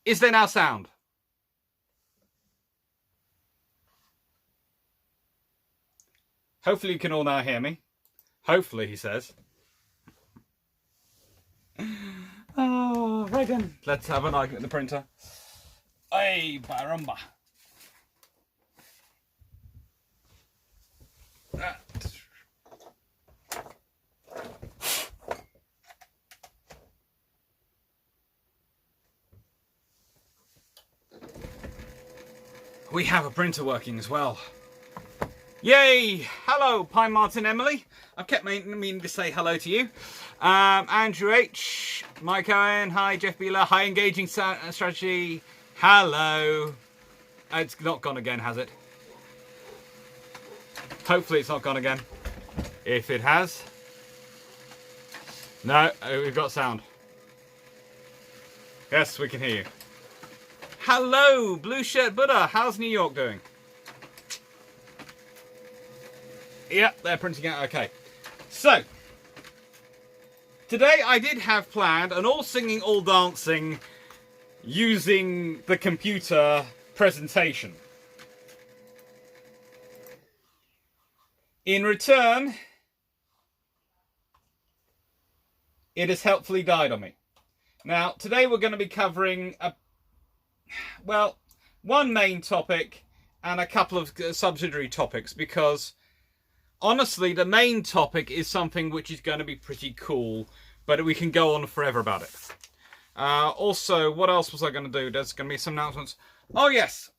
Is there now sound? Hopefully you can all now hear me. Hopefully, he says. Oh, right then. Let's have an argument at the printer. Hey, baramba. We have a printer working as well. Yay! Hello, Pine Martin Emily. I've kept meaning to say hello to you. Andrew H. Mike Owen. Hi, Jeff Beeler. Hi, Engaging Strategy. Hello. It's not gone again, has it? Hopefully it's not gone again. If it has. No, we've got sound. Yes, we can hear you. Hello, Blue Shirt Buddha. How's New York doing? Yep, they're printing out okay. So, today I did have planned an all singing, all dancing, using the computer presentation. In return, it has helpfully died on me. Now, today we're going to be covering, one main topic and a couple of subsidiary topics, because honestly, the main topic is something which is going to be pretty cool, but we can go on forever about it. Also, what else was I going to do? There's going to be some announcements. Oh, yes.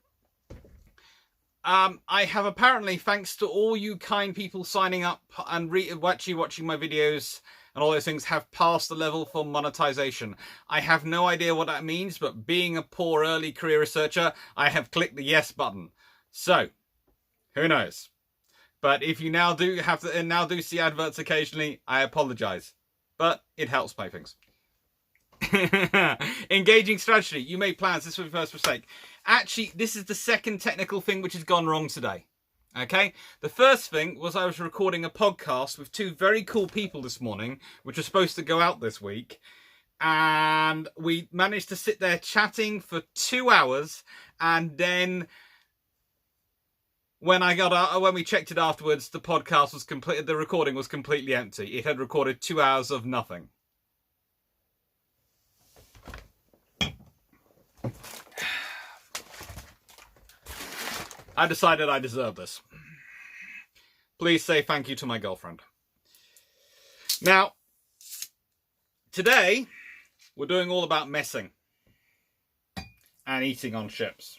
I have apparently, thanks to all you kind people signing up and watching my videos and all those things, have passed the level for monetization. I have no idea what that means, but being a poor early career researcher, I have clicked the yes button. So, who knows? But if you now do see adverts occasionally, I apologize. But it helps pay things. Engaging strategy. You made plans. This was your first mistake. Actually, this is the second technical thing which has gone wrong today. Okay? The first thing was I was recording a podcast with two very cool people this morning, which was supposed to go out this week. And we managed to sit there chatting for 2 hours, and then when we checked it afterwards, the podcast was complete. The recording was completely empty. It had recorded 2 hours of nothing. I decided I deserve this. Please say thank you to my girlfriend. Now, today we're doing all about messing and eating on ships.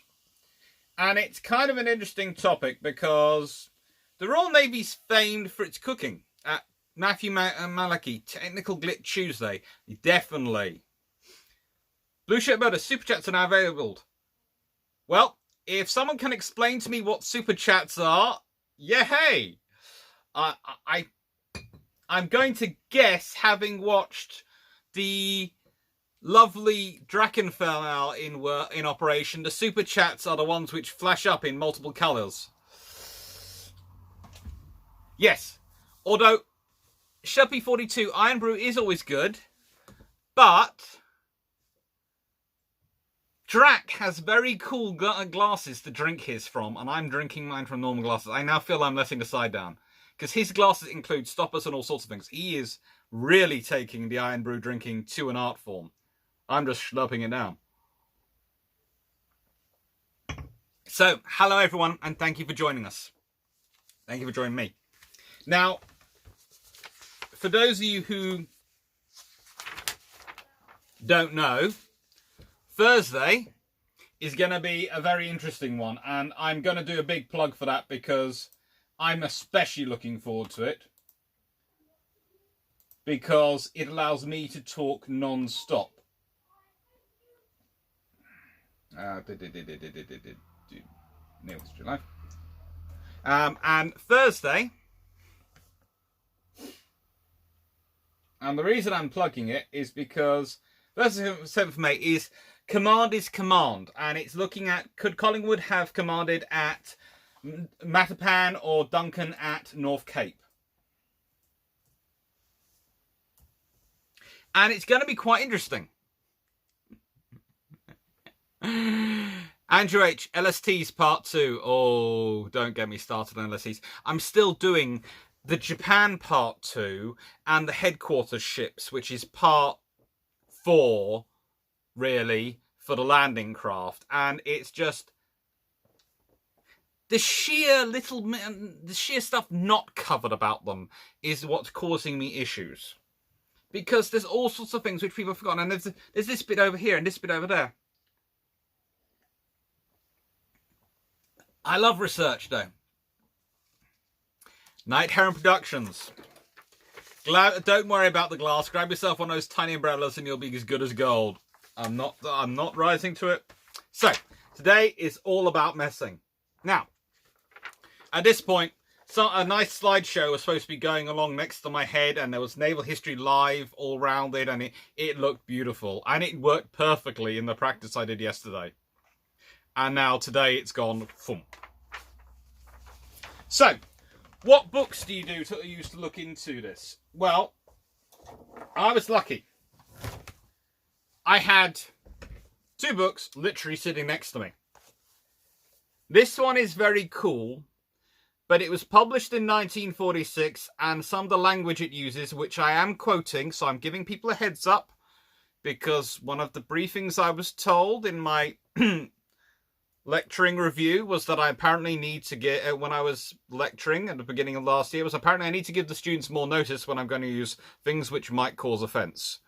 And it's kind of an interesting topic because the Royal Navy's famed for its cooking. Matthew Malachi, Technical Glitch Tuesday. Definitely. Blue Shirt Butter, Super Chats are now available. Well, if someone can explain to me what Super Chats are, yeah, hey. I'm going to guess, having watched the lovely Drakenfell in operation, the Super Chats are the ones which flash up in multiple colours. Yes. Although, Shelby 42 Iron Brew is always good, but Drac has very cool glasses to drink his from, and I'm drinking mine from normal glasses. I now feel I'm letting the side down, because his glasses include stoppers and all sorts of things. He is really taking the Iron Brew drinking to an art form. I'm just slurping it down. So, hello everyone, and thank you for joining us. Thank you for joining me. Now, for those of you who don't know, Thursday is going to be a very interesting one, and I'm going to do a big plug for that because I'm especially looking forward to it, because it allows me to talk non-stop. And Thursday, and the reason I'm plugging it is because Thursday 7th of May is Command is Command, and it's looking at, could Collingwood have commanded at Matapan or Duncan at North Cape? And it's going to be quite interesting. Andrew H, LSTs part 2. Oh, don't get me started on LSTs. I'm still doing the Japan part 2 and the headquarters ships, which is part 4, really, for the landing craft. And it's just the sheer stuff not covered about them is what's causing me issues. Because there's all sorts of things which people have forgotten. And there's this bit over here and this bit over there. I love research, though. Night Heron Productions. Don't worry about the glass. Grab yourself one of those tiny umbrellas and you'll be as good as gold. I'm not rising to it. So, today is all about messing. Now, at this point, a nice slideshow was supposed to be going along next to my head, and there was Naval History Live all around it, and it looked beautiful. And it worked perfectly in the practice I did yesterday. And now today it's gone thump. So, what books do you use to look into this? Well, I was lucky. I had 2 books literally sitting next to me. This one is very cool, but it was published in 1946, and some of the language it uses, which I am quoting, so I'm giving people a heads up, because one of the briefings I was told in my lecturing review was that I apparently need to get, when I was lecturing at the beginning of last year, was apparently I need to give the students more notice when I'm going to use things which might cause offence.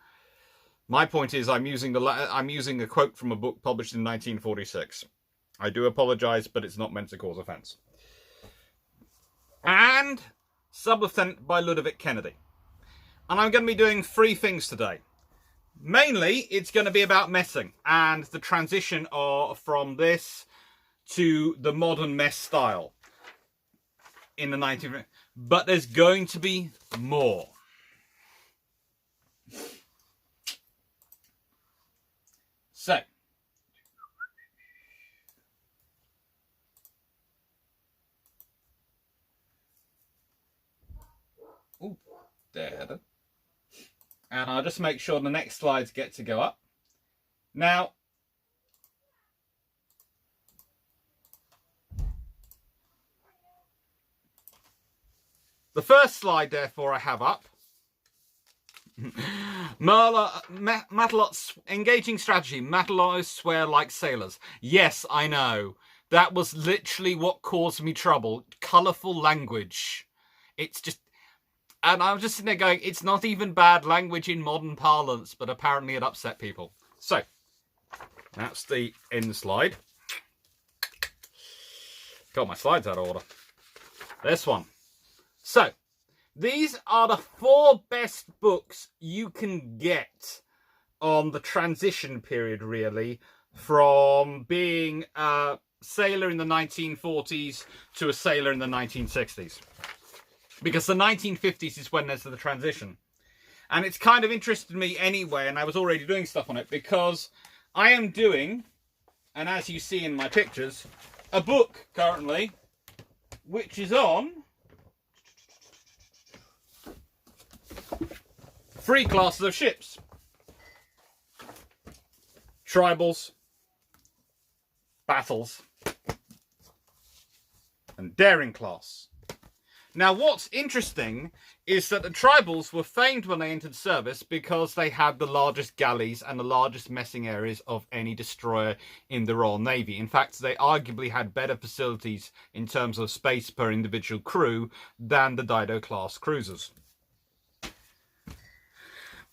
My point is I'm using a quote from a book published in 1946. I do apologise, but it's not meant to cause offence. And Sub-Lieutenant by Ludovic Kennedy. And I'm going to be doing 3 things today. Mainly, it's going to be about messing and the transition from this to the modern mess style in the 1950s. But there's going to be more. So, there. And I'll just make sure the next slides get to go up. Now, the first slide, therefore, I have up. Matelot's engaging strategy. Matelots swear like sailors. Yes, I know. That was literally what caused me trouble. Colourful language. It's just... And I was just sitting there going, it's not even bad language in modern parlance, but apparently it upset people. So, that's the end slide. Got my slides out of order. This one. So, these are the 4 best books you can get on the transition period, really, from being a sailor in the 1940s to a sailor in the 1960s. Because the 1950s is when there's the transition. And it's kind of interested me anyway, and I was already doing stuff on it, because I am doing, and as you see in my pictures, a book currently, which is on 3 classes of ships. Tribals, battles, and daring class. Now, what's interesting is that the tribals were famed when they entered service because they had the largest galleys and the largest messing areas of any destroyer in the Royal Navy. In fact, they arguably had better facilities in terms of space per individual crew than the Dido-class cruisers.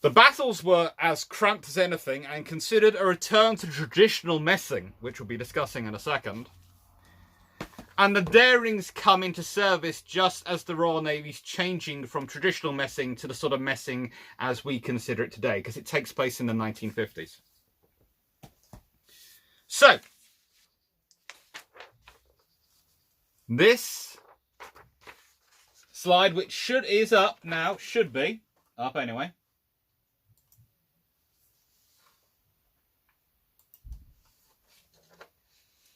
The battles were as cramped as anything and considered a return to traditional messing, which we'll be discussing in a second. And the darings come into service just as the Royal Navy's changing from traditional messing to the sort of messing as we consider it today, because it takes place in the 1950s. So, this slide, which is up now, should be up anyway.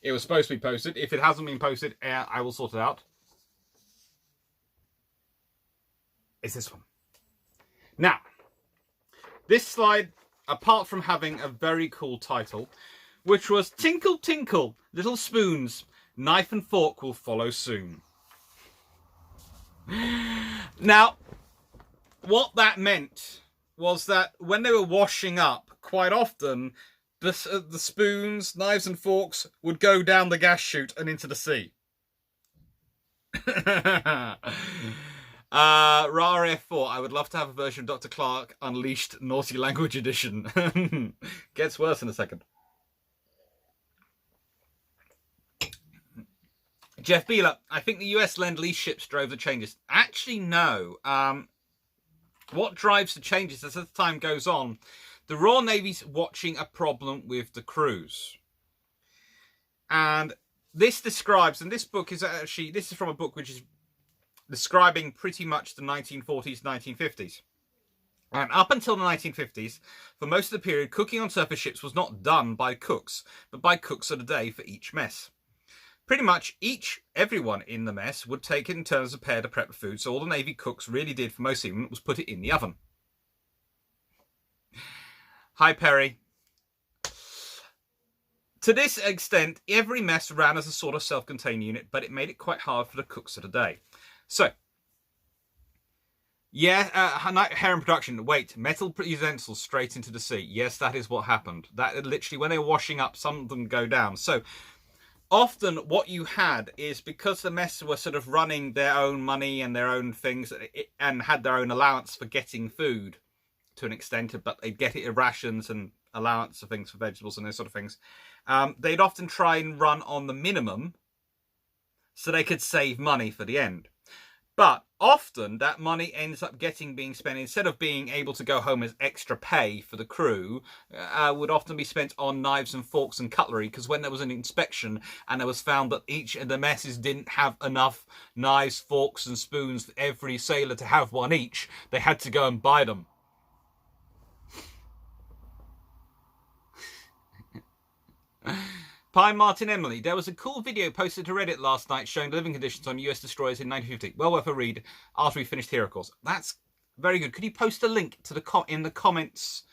It was supposed to be posted. If it hasn't been posted, I will sort it out. It's this one. Now, this slide, apart from having a very cool title, which was tinkle, tinkle, little spoons, knife and fork will follow soon. Now, what that meant was that when they were washing up, quite often the spoons, knives and forks would go down the gas chute and into the sea. Rara F4, I would love to have a version of Dr. Clark Unleashed Naughty Language Edition. Gets worse in a second. Jeff Beeler, I think the US Lend-Lease ships drove the changes. Actually, no. What drives the changes as the time goes on, the Royal Navy's watching a problem with the crews. And this describes, and this book is actually, this is from a book which is describing pretty much the 1940s, 1950s. And up until the 1950s, for most of the period, cooking on surface ships was not done by cooks, but by cooks of the day for each mess. Pretty much everyone in the mess would take it in turns of prepare to prep the food, so all the Navy cooks really did for most seamen was put it in the oven. Hi, Perry. To this extent, every mess ran as a sort of self-contained unit, but it made it quite hard for the cooks of the day. So, yeah, herring production. Wait, metal utensils straight into the sea. Yes, that is what happened. That literally, when they were washing up, some of them go down. So, often what you had is because the mess were sort of running their own money and their own things and had their own allowance for getting food to an extent, but they'd get it in rations and allowance of things for vegetables and those sort of things. They'd often try and run on the minimum so they could save money for the end. But often that money ends up being spent, instead of being able to go home as extra pay for the crew, would often be spent on knives and forks and cutlery, because when there was an inspection and it was found that each of the messes didn't have enough knives, forks and spoons for every sailor to have one each, they had to go and buy them. Pine Martin Emily, there was a cool video posted to Reddit last night showing the living conditions on US destroyers in 1950. Well worth a read after we finished here, of course. That's very good. Could you post a link to in the comments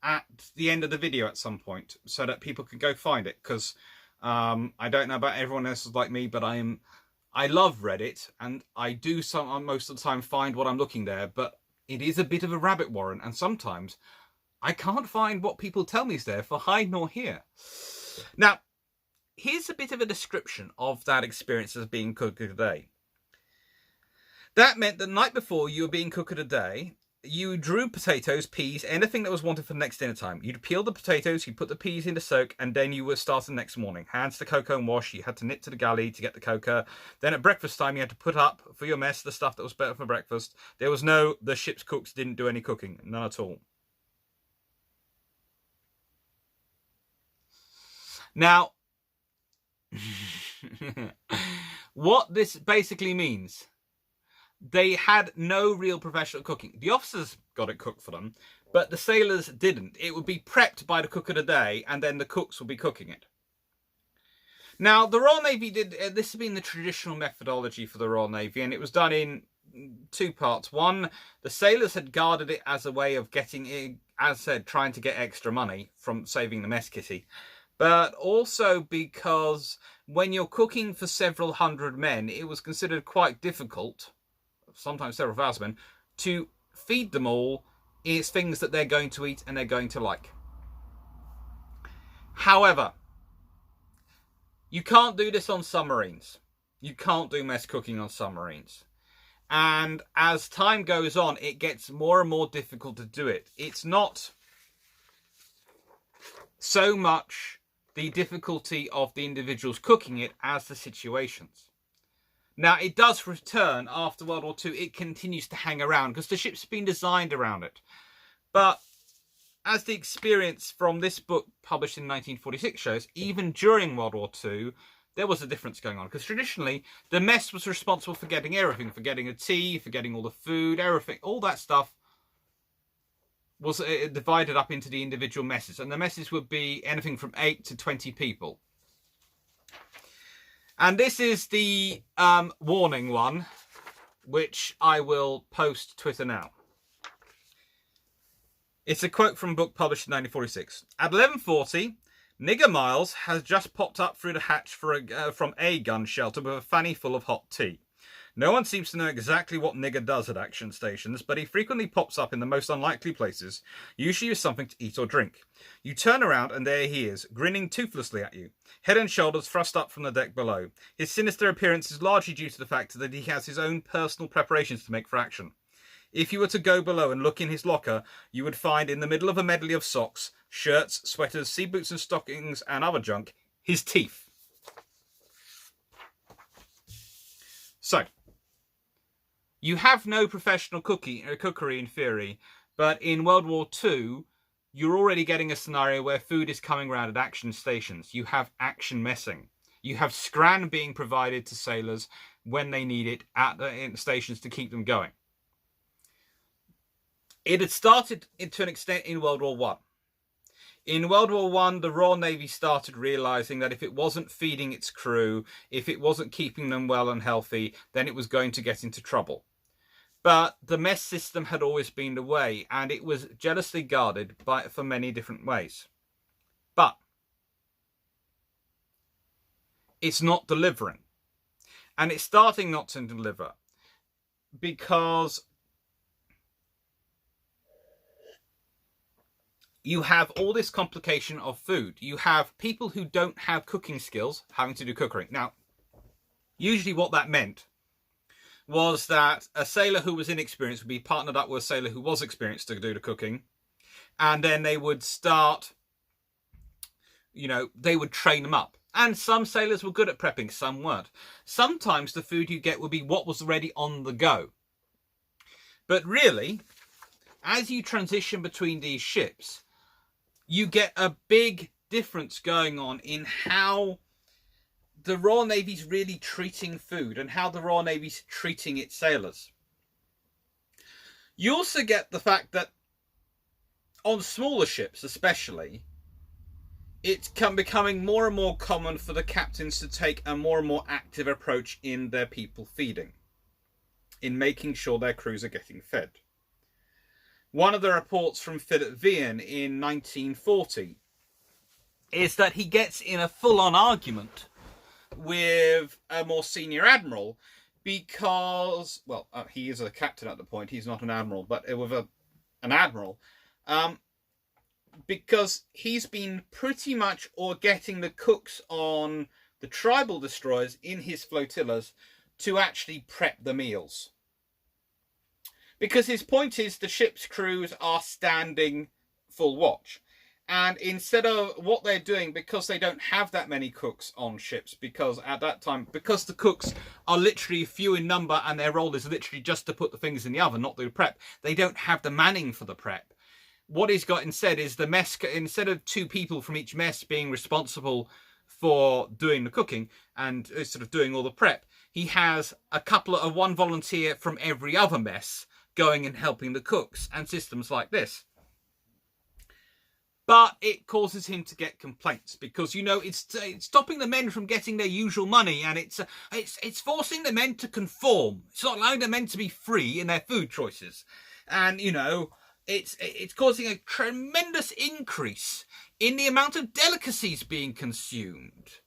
at the end of the video at some point so that people can go find it? Because I don't know about everyone else like me, but I love Reddit, and I do most of the time find what I'm looking there, but it is a bit of a rabbit warren, and sometimes I can't find what people tell me is there for hide nor hear. Now, here's a bit of a description of that experience as being cook of the day. That meant the night before you were being cook of the day, you drew potatoes, peas, anything that was wanted for the next dinner time. You'd peel the potatoes, you'd put the peas into soak, and then you would start the next morning. Hands to cocoa and wash. You had to knit to the galley to get the cocoa. Then at breakfast time, you had to put up for your mess the stuff that was better for breakfast. There was the ship's cooks didn't do any cooking. None at all. Now, what this basically means, they had no real professional cooking. The officers got it cooked for them, but the sailors didn't. It would be prepped by the cook of the day, and then the cooks would be cooking it. Now, the Royal Navy this has been the traditional methodology for the Royal Navy, and it was done in two parts. One, the sailors had guarded it as a way of getting, as I said, trying to get extra money from saving the mess kitty. But also because when you're cooking for several hundred men, it was considered quite difficult, sometimes several thousand men, to feed them all is things that they're going to eat and they're going to like. However, you can't do this on submarines. You can't do mess cooking on submarines. And as time goes on, it gets more and more difficult to do it. It's not so much the difficulty of the individuals cooking it as the situations. Now, it does return after World War II. It continues to hang around because the ship's been designed around it. But as the experience from this book published in 1946 shows, even during World War II, there was a difference going on. Because traditionally, the mess was responsible for getting everything. For getting the tea, for getting all the food, everything. All that stuff was divided up into the individual messes. And the messes would be anything from 8 to 20 people. And this is the warning one, which I will post Twitter now. It's a quote from a book published in 1946. At 11:40, Nigger Miles has just popped up through the hatch from a gun shelter with a fanny full of hot tea. No one seems to know exactly what Nigger does at action stations, but he frequently pops up in the most unlikely places, usually with something to eat or drink. You turn around and there he is, grinning toothlessly at you, head and shoulders thrust up from the deck below. His sinister appearance is largely due to the fact that he has his own personal preparations to make for action. If you were to go below and look in his locker, you would find in the middle of a medley of socks, shirts, sweaters, sea boots and stockings and other junk, his teeth. So, you have no professional cookery in theory, but in World War II, you're already getting a scenario where food is coming around at action stations. You have action messing. You have scran being provided to sailors when they need it at the stations to keep them going. It had started to an extent in World War I. In World War I, the Royal Navy started realising that if it wasn't feeding its crew, if it wasn't keeping them well and healthy, then it was going to get into trouble. But the mess system had always been the way, and it was jealously guarded for many different ways. But it's not delivering. And it's starting not to deliver because you have all this complication of food. You have people who don't have cooking skills having to do cookery. Now, usually what that meant was that a sailor who was inexperienced would be partnered up with a sailor who was experienced to do the cooking. And then they would start, they would train them up. And some sailors were good at prepping, some weren't. Sometimes the food you get would be what was already on the go. But really, as you transition between these ships, you get a big difference going on in how the Royal Navy's really treating food and how the Royal Navy's treating its sailors. You also get the fact that on smaller ships especially, it's becoming more and more common for the captains to take a more and more active approach in their people feeding, in making sure their crews are getting fed. One of the reports from Philip Vian in 1940 is that he gets in a full-on argument with a more senior admiral because, he is a captain at the point, he's not an admiral, but with an admiral, because he's been pretty much getting the cooks on the tribal destroyers in his flotillas to actually prep the meals. Because his point is the ship's crews are standing full watch. And instead of what they're doing, because they don't have that many cooks on ships, because at that time, because the cooks are literally few in number and their role is literally just to put the things in the oven, not do the prep, they don't have the manning for the prep. What he's got instead is the mess, instead of 2 people from each mess being responsible for doing the cooking and sort of doing all the prep, he has one volunteer from every other mess going and helping the cooks and systems like this. But it causes him to get complaints because, it's stopping the men from getting their usual money, and it's forcing the men to conform. It's not allowing the men to be free in their food choices. And, it's causing a tremendous increase in the amount of delicacies being consumed.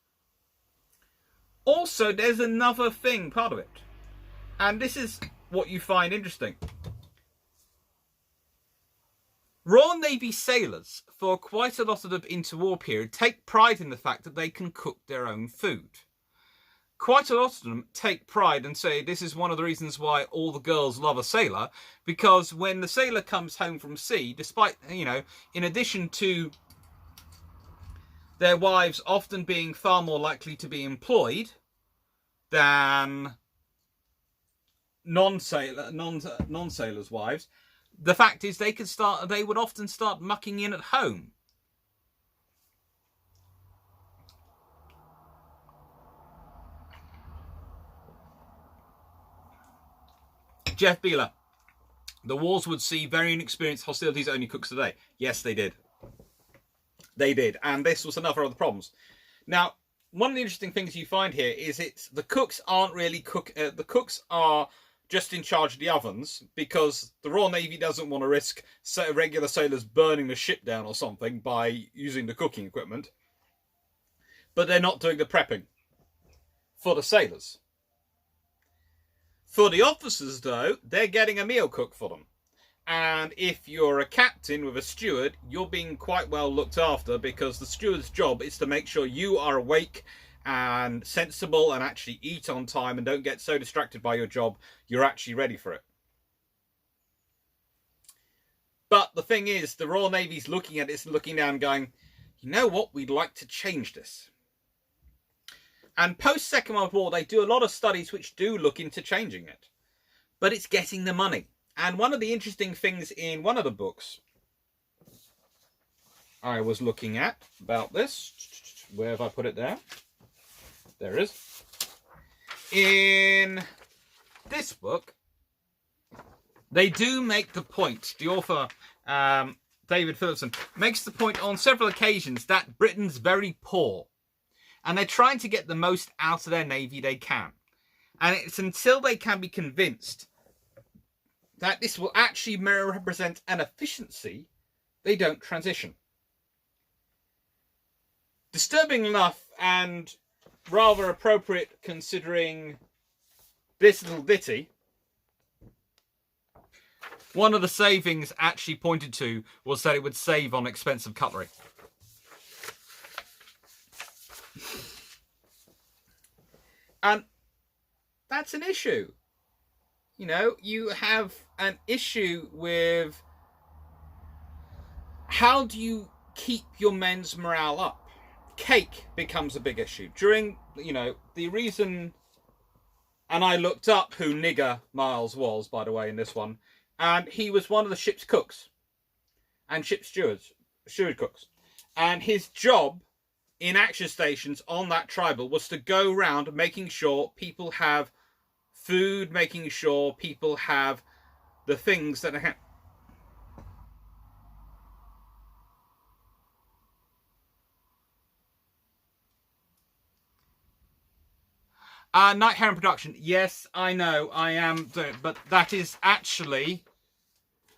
Also, there's another thing, part of it. And this is what you find interesting. Royal Navy sailors, for quite a lot of the interwar period, take pride in the fact that they can cook their own food. Quite a lot of them take pride and say this is one of the reasons why all the girls love a sailor, because when the sailor comes home from sea, despite, in addition to their wives often being far more likely to be employed than non-sailors' wives, the fact is they would often start mucking in at home. Jeff Beeler, the wars would see very inexperienced hostilities only cooks today. Yes, they did. They did, and this was another of the problems. Now, one of the interesting things you find here is the cooks aren't really the cooks are just in charge of the ovens, because the Royal Navy doesn't want to risk regular sailors burning the ship down or something by using the cooking equipment. but they're not doing the prepping for the sailors. For the officers, though, they're getting a meal cooked for them. And if you're a captain with a steward, you're being quite well looked after, because the steward's job is to make sure you are awake and sensible and actually eat on time and don't get so distracted by your job you're actually ready for it. But the thing is, the Royal Navy's looking at this and looking down and going, you know what, we'd like to change this. And post-Second World War, they do a lot of studies which do look into changing it. But it's getting the money. And one of the interesting things in one of the books I was looking at about this, where have I put it there? There it is. In this book, they do make the point, the author, David Phillipson, makes the point on several occasions that Britain's very poor. And they're trying to get the most out of their navy they can. And it's until they can be convinced that this will actually represent an efficiency, they don't transition. Disturbing enough, and rather appropriate considering this little ditty, one of the savings actually pointed to was that it would save on expensive cutlery. And that's an issue. You know, you have an issue with how do you keep your men's morale up? Cake becomes a big issue. During, you know, the reason, and I looked up who Nigger Miles was, by the way, in this one, and he was one of the ship's cooks and ship steward cooks. And his job in action stations on that tribal was to go around making sure people have food, making sure people have the things that are Night Heron production. Yes, I know, I am doing, but that is actually,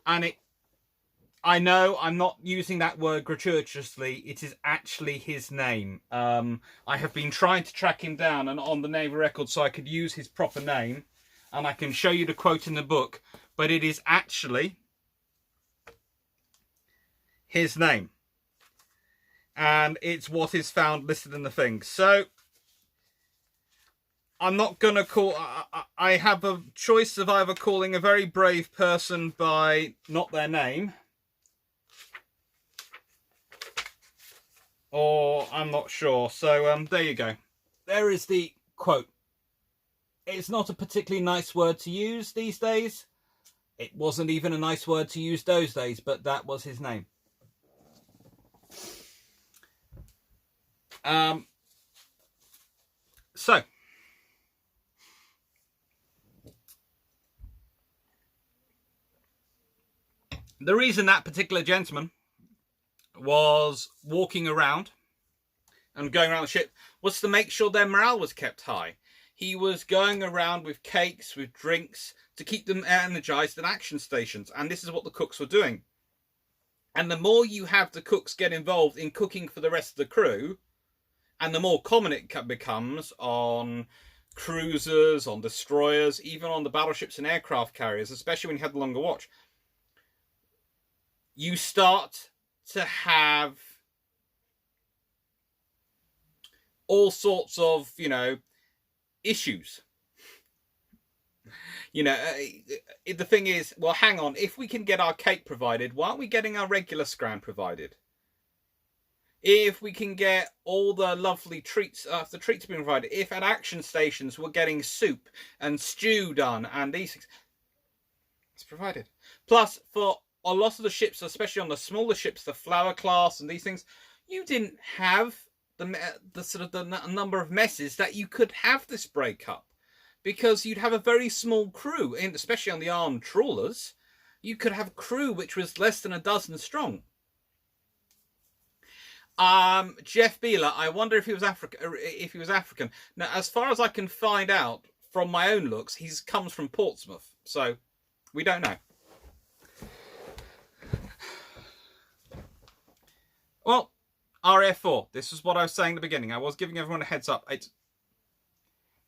and it, I know I'm not using that word gratuitously, it is actually his name. I have been trying to track him down and on the Navy record so I could use his proper name, and I can show you the quote in the book, but it is actually his name. And it's what is found listed in the thing. So I'm not going to call... I have a choice of either calling a very brave person by not their name, or I'm not sure. So there you go. There is the quote. It's not a particularly nice word to use these days. It wasn't even a nice word to use those days, but that was his name. So... the reason that particular gentleman was walking around and going around the ship was to make sure their morale was kept high. He was going around with cakes, with drinks, to keep them energized at action stations. And this is what the cooks were doing. And the more you have the cooks get involved in cooking for the rest of the crew, and the more common it becomes on cruisers, on destroyers, even on the battleships and aircraft carriers, especially when you have the longer watch, you start to have all sorts of, you know, issues. You know, the thing is, well, hang on, if we can get our cake provided, why aren't we getting our regular scran provided? If we can get all the lovely treats, the treats being provided, if at action stations we're getting soup and stew done and these things, it's provided. Plus, for a lot of the ships, especially on the smaller ships, the Flower class and these things, you didn't have the sort of the number of messes that you could have this break up, because you'd have a very small crew, and especially on the armed trawlers, you could have a crew which was less than a dozen strong. Jeff Beeler, I wonder if he was African. Now, as far as I can find out from my own looks, he comes from Portsmouth, so we don't know. Well, RF4. This is what I was saying at the beginning. I was giving everyone a heads up.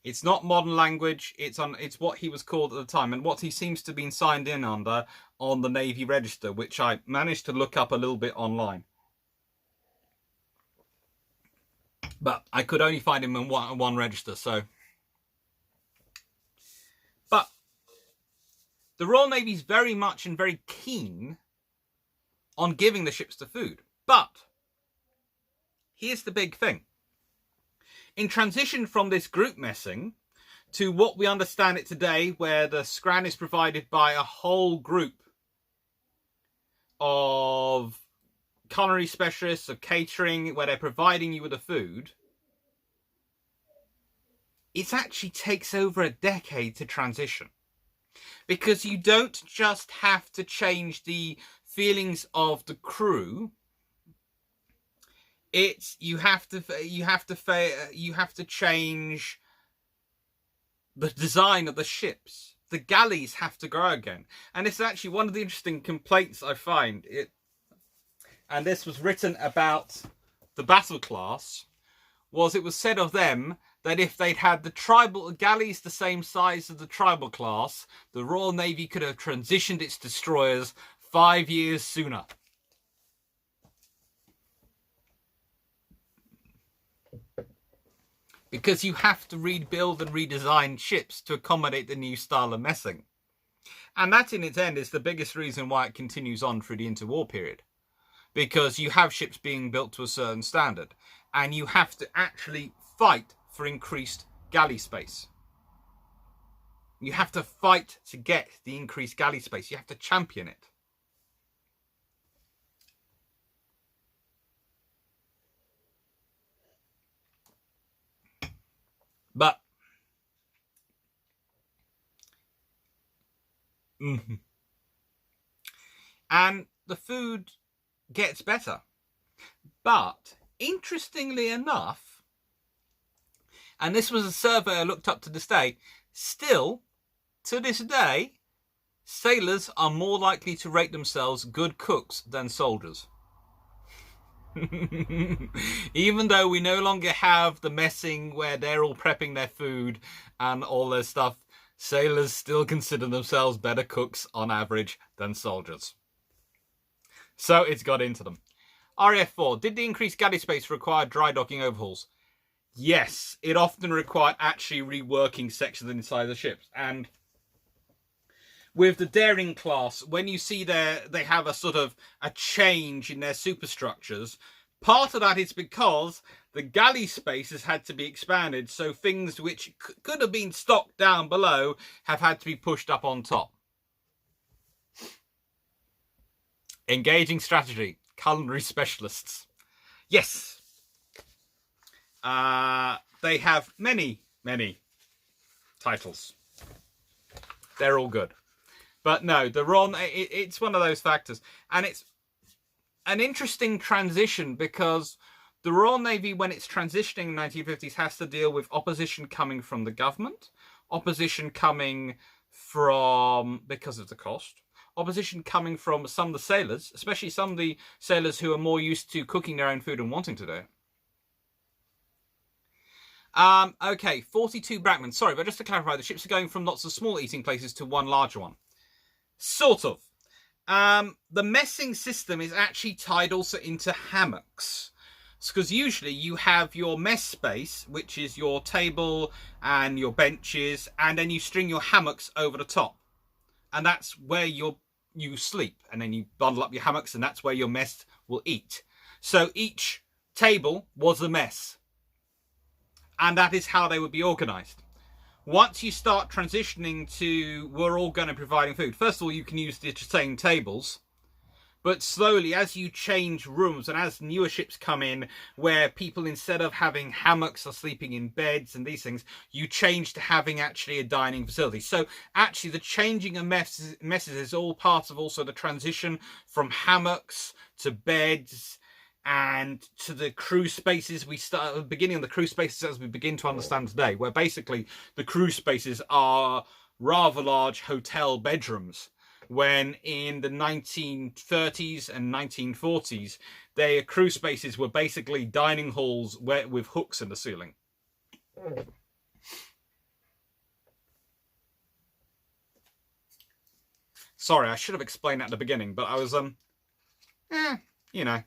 It's not modern language. It's what he was called at the time, and what he seems to have been signed in under on the Navy Register, which I managed to look up a little bit online. But I could only find him in one register, so. But the Royal Navy's very much and very keen on giving the ships the food. But here's the big thing. In transition from this group messing to what we understand it today, where the scran is provided by a whole group of culinary specialists, of catering, where they're providing you with the food, it actually takes over a decade to transition. Because you don't just have to change the feelings of the crew. You have to change the design of the ships. The galleys have to grow again. And it's actually one of the interesting complaints I find. And this was written about the battle class, it was said of them that if they'd had the tribal galleys the same size as the tribal class, the Royal Navy could have transitioned its destroyers 5 years sooner. Because you have to rebuild and redesign ships to accommodate the new style of messing. And that in its end is the biggest reason why it continues on through the interwar period. Because you have ships being built to a certain standard. And you have to actually fight for increased galley space. You have to fight to get the increased galley space. You have to champion it. But and the food gets better. But interestingly enough, and this was a survey I looked up to this day, still to this day, sailors are more likely to rate themselves good cooks than soldiers. Even though we no longer have the messing where they're all prepping their food and all their stuff, sailors still consider themselves better cooks on average than soldiers. So it's got into them. RF4, did the increased galley space require dry docking overhauls? Yes, it often required actually reworking sections inside the ships. And with the Daring class, when you see they have a sort of a change in their superstructures, part of that is because the galley spaces had to be expanded, so things which could have been stocked down below have had to be pushed up on top. Engaging strategy, culinary specialists. Yes. They have many titles. They're all good. But no, it's one of those factors. And it's an interesting transition because the Royal Navy, when it's transitioning in the 1950s, has to deal with opposition coming from the government, opposition coming from, because of the cost, opposition coming from some of the sailors, especially some of the sailors who are more used to cooking their own food and wanting to do it. Okay, 42 Brackman. Sorry, but just to clarify, the ships are going from lots of small eating places to one larger one. Sort of. The messing system is actually tied also into hammocks. Because usually you have your mess space, which is your table and your benches, and then you string your hammocks over the top. And that's where you sleep. And then you bundle up your hammocks, and that's where your mess will eat. So each table was a mess. And that is how they would be organised. Once you start transitioning to, we're all going to be providing food. First of all, you can use the same tables. But slowly, as you change rooms and as newer ships come in, where people, instead of having hammocks, are sleeping in beds and these things, you change to having actually a dining facility. So actually, the changing of messes is all part of also the transition from hammocks to beds and to the crew spaces. We start at the beginning of the crew spaces as we begin to understand today, where basically the crew spaces are rather large hotel bedrooms, when in the 1930s and 1940s, their crew spaces were basically dining halls with hooks in the ceiling. Sorry, I should have explained that at the beginning, but I was, you know.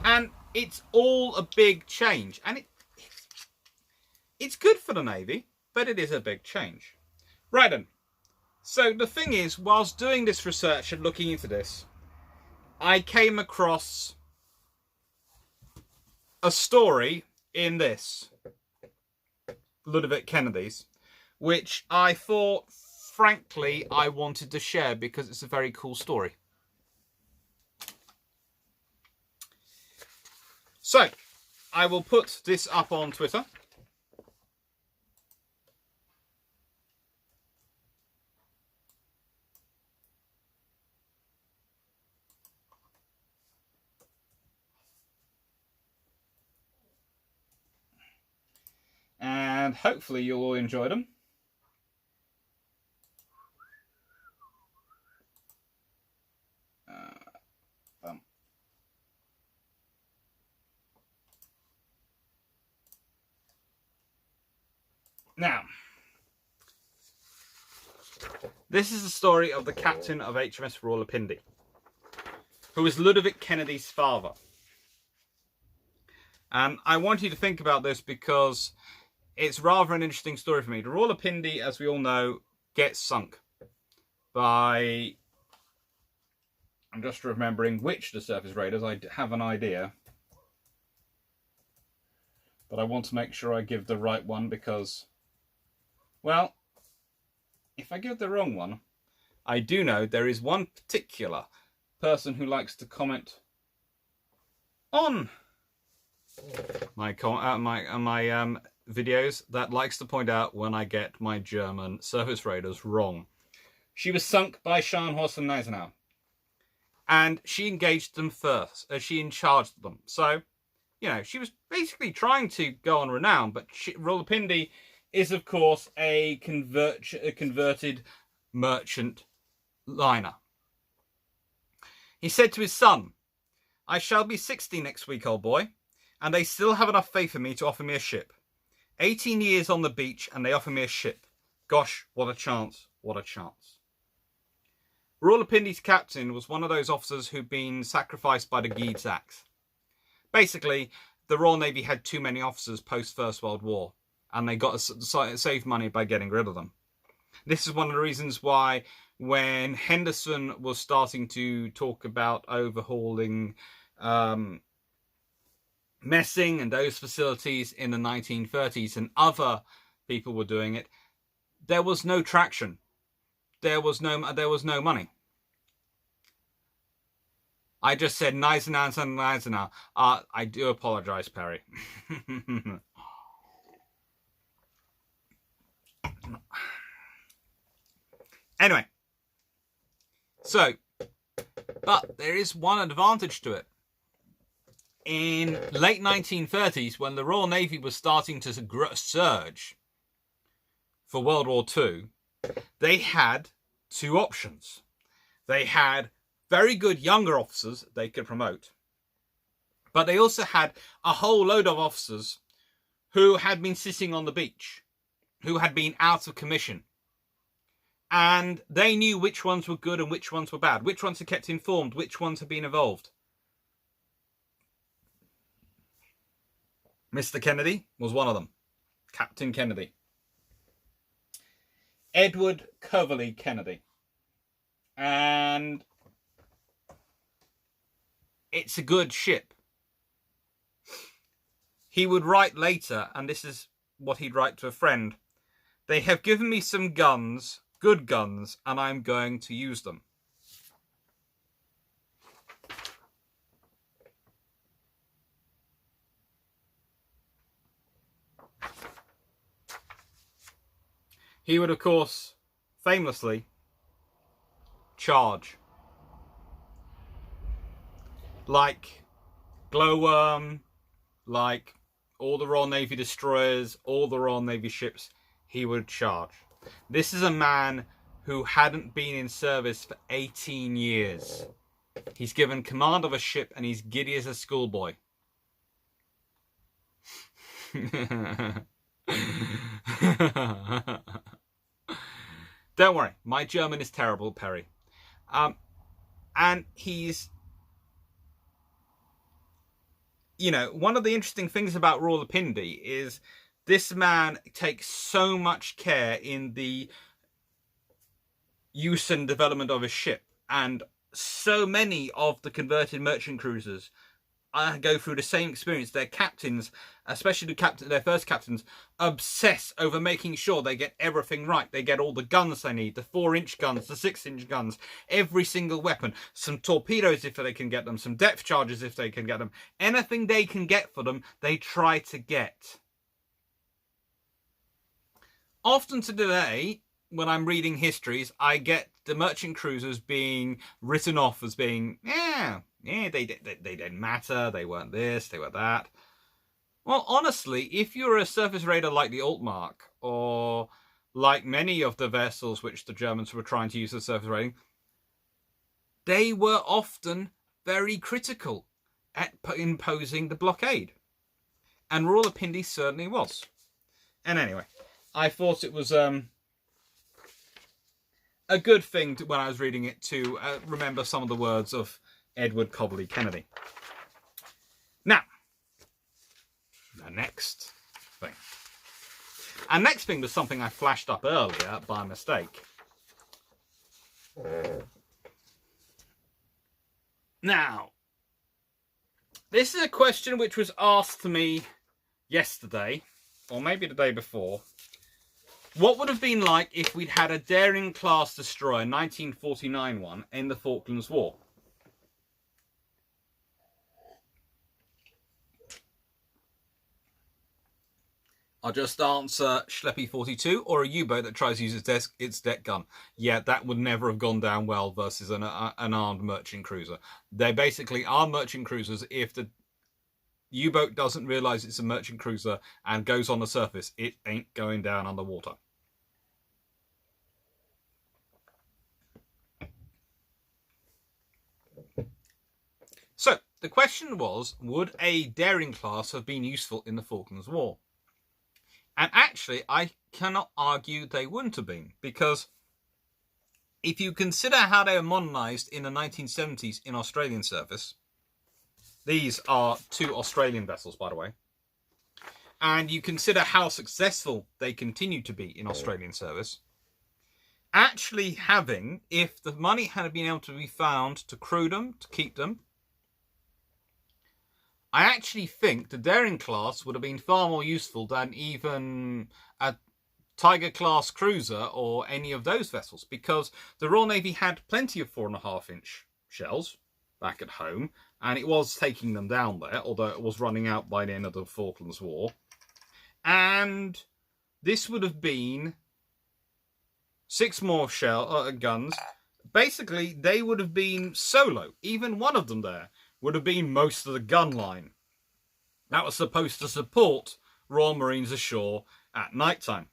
And it's all a big change. And it's good for the Navy, but it is a big change. Right then. So the thing is, whilst doing this research and looking into this, I came across a story in this, Ludovic Kennedy's, which I thought, frankly, I wanted to share because it's a very cool story. So, I will put this up on Twitter. And hopefully you'll all enjoy them. Now, this is the story of the captain of HMS Rawalpindi, who was Ludovic Kennedy's father. And I want you to think about this because it's rather an interesting story for me. The Rawalpindi, as we all know, gets sunk by... I'm just remembering which the surface raiders. I have an idea. But I want to make sure I give the right one because... Well, if I give the wrong one, I do know there is one particular person who likes to comment on my videos that likes to point out when I get my German surface raiders wrong. She was sunk by Scharnhorst and Gneisenau, and she engaged them first, as she charged them. So, you know, she was basically trying to go on renown, but Rawalpindi is, of course, a converted merchant liner. He said to his son, "I shall be 60 next week, old boy, and they still have enough faith in me to offer me a ship. 18 years on the beach, and they offer me a ship. Gosh, what a chance, what a chance." Rawalpindi's captain was one of those officers who'd been sacrificed by the Guides Act. Basically, the Royal Navy had too many officers post-First World War, and they got to save money by getting rid of them. This is one of the reasons why when Henderson was starting to talk about overhauling messing and those facilities in the 1930s, and other people were doing it, there was no traction. There was no money. I just said Gneisenau and Gneisenau. I do apologise, Perry. Anyway, so, but there is one advantage to it. In late 1930s, when the Royal Navy was starting to surge for World War II, they had two options. They had very good younger officers they could promote, but they also had a whole load of officers who had been sitting on the beach, who had been out of commission. And they knew which ones were good and which ones were bad, which ones had kept informed, which ones had been involved. Mr. Kennedy was one of them. Captain Kennedy. Edward Coverley Kennedy. And it's a good ship. He would write later, and this is what he'd write to a friend: "They have given me some guns, good guns, and I'm going to use them." He would, of course, famously charge. Like Glowworm, like all the Royal Navy destroyers, all the Royal Navy ships, he would charge. This is a man who hadn't been in service for 18 years. He's given command of a ship and he's giddy as a schoolboy. Don't worry, my German is terrible, Perry. And he's, you know, one of the interesting things about Rawalpindi is this man takes so much care in the use and development of his ship. And so many of the converted merchant cruisers go through the same experience. Their captains, especially their first captains, obsess over making sure they get everything right. They get all the guns they need, the 4-inch guns, the 6-inch guns, every single weapon, some torpedoes if they can get them, some depth charges if they can get them. Anything they can get for them, they try to get. Often today, when I'm reading histories, I get the merchant cruisers being written off as being, they didn't matter, they weren't this, they were that. Well, honestly, if you're a surface raider like the Altmark, or like many of the vessels which the Germans were trying to use as surface raiding, they were often very critical at imposing the blockade. And Rawalpindi certainly was. And anyway, I thought it was a good thing when I was reading it to remember some of the words of Edward Cobley Kennedy. Now, the next thing. And next thing was something I flashed up earlier by mistake. Now, this is a question which was asked to me yesterday, or maybe the day before. What would have been like if we'd had a Daring class destroyer, 1949 one, in the Falklands War? I'll just answer Schleppy 42 or a U-boat that tries to use its deck gun. Yeah, that would never have gone down well versus an armed merchant cruiser. They basically are merchant cruisers. If the U-boat doesn't realise it's a merchant cruiser and goes on the surface, it ain't going down underwater. So, the question was, would a Daring class have been useful in the Falklands War? And actually, I cannot argue they wouldn't have been, because if you consider how they were modernised in the 1970s in Australian service, these are 2 Australian vessels, by the way, and you consider how successful they continue to be in Australian service, actually having, if the money had been able to be found to crew them, to keep them, I actually think the Daring class would have been far more useful than even a Tiger class cruiser or any of those vessels, because the Royal Navy had plenty of 4.5-inch shells back at home, and it was taking them down there, although it was running out by the end of the Falklands War. And this would have been 6 more guns. Basically, they would have been solo. Even one of them there would have been most of the gun line. That was supposed to support Royal Marines ashore at night time.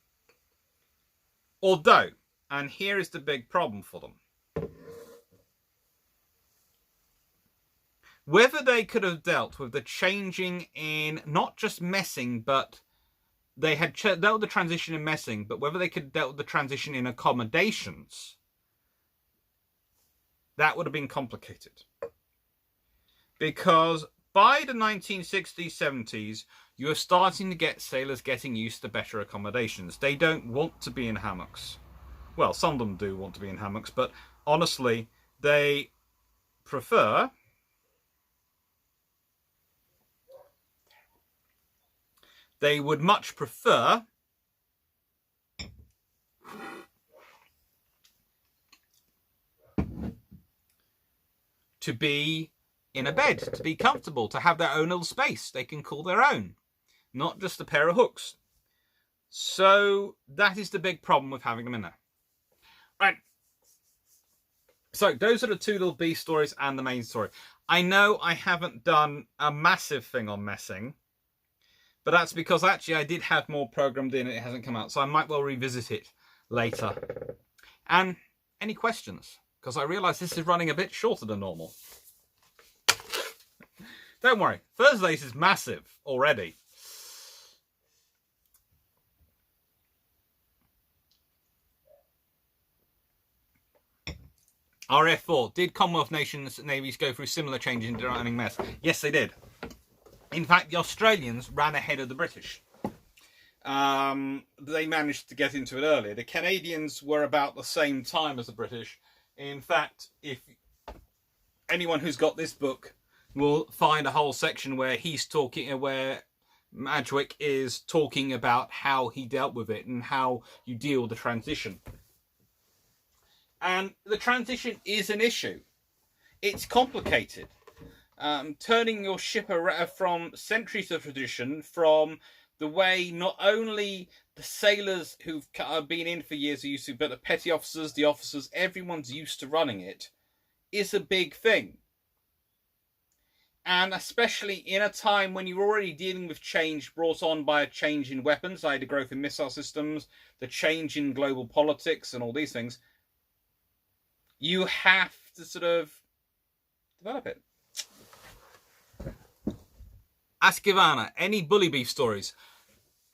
Although, and here is the big problem for them, whether they could have dealt with the changing in not just messing, but they had dealt with the transition in messing, but whether they could have dealt with the transition in accommodations, that would have been complicated. Because by the 1960s, 70s, you are starting to get sailors getting used to better accommodations. They don't want to be in hammocks. Well, some of them do want to be in hammocks, but honestly, they prefer they would much prefer to be in a bed, to be comfortable, to have their own little space they can call their own, not just a pair of hooks. So that is the big problem with having them in there. Right. So those are the 2 little B stories and the main story. I know I haven't done a massive thing on messing, But that's because actually I did have more programmed in and it hasn't come out. So I might well revisit it later. And any questions? Because I realise this is running a bit shorter than normal. Don't worry, Thursdays is massive already. RF4, did Commonwealth nations navies go through similar changes in running mess? Yes, they did. In fact, the Australians ran ahead of the British. They managed to get into it earlier. The Canadians were about the same time as the British. In fact, if anyone who's got this book will find a whole section where he's talking, where Madgwick is talking about how he dealt with it and how you deal with the transition. And the transition is an issue. It's complicated. Turning your ship around from centuries of tradition, from the way not only the sailors who've been in for years are used to, but the petty officers, the officers, everyone's used to running it, is a big thing. And especially in a time when you're already dealing with change brought on by a change in weapons, i.e. the growth in missile systems, the change in global politics and all these things, you have to sort of develop it. Ask Ivana, any bully beef stories?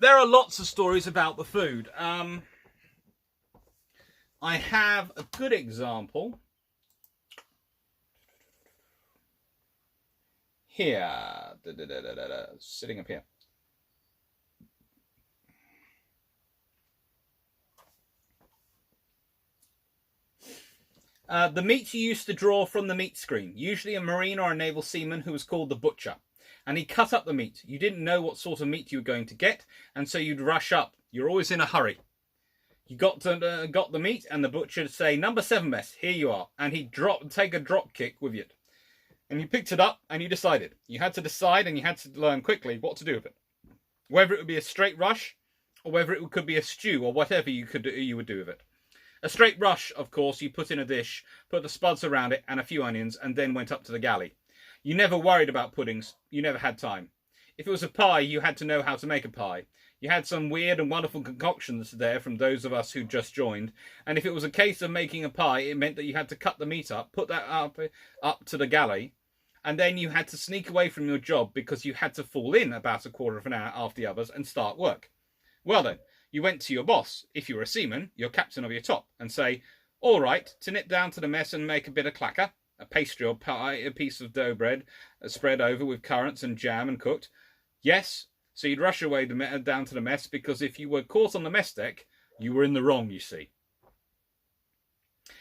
There are lots of stories about the food. I have a good example here, sitting up here. The meat you used to draw from the meat screen, usually a marine or a naval seaman who was called the butcher. And he cut up the meat. You didn't know what sort of meat you were going to get, and so you'd rush up. You're always in a hurry. You got the meat, and the butcher would say, "Number 7 mess, here you are." And he'd take a drop kick with you. And you picked it up, and you decided. You had to decide, and you had to learn quickly what to do with it. Whether it would be a straight rush, or whether it could be a stew, or whatever you would do with it. A straight rush, of course, you put in a dish, put the spuds around it, and a few onions, and then went up to the galley. You never worried about puddings. You never had time. If it was a pie, you had to know how to make a pie. You had some weird and wonderful concoctions there from those of us who just joined. And if it was a case of making a pie, it meant that you had to cut the meat up, put that up to the galley, and then you had to sneak away from your job because you had to fall in about a quarter of an hour after the others and start work. Well then, you went to your boss, if you were a seaman, your captain of your top, and say, "All right, to nip down to the mess and make a bit of clacker, a pastry or pie, a piece of dough bread spread over with currants and jam and cooked." Yes, so you'd rush away down to the mess, because if you were caught on the mess deck, you were in the wrong, you see.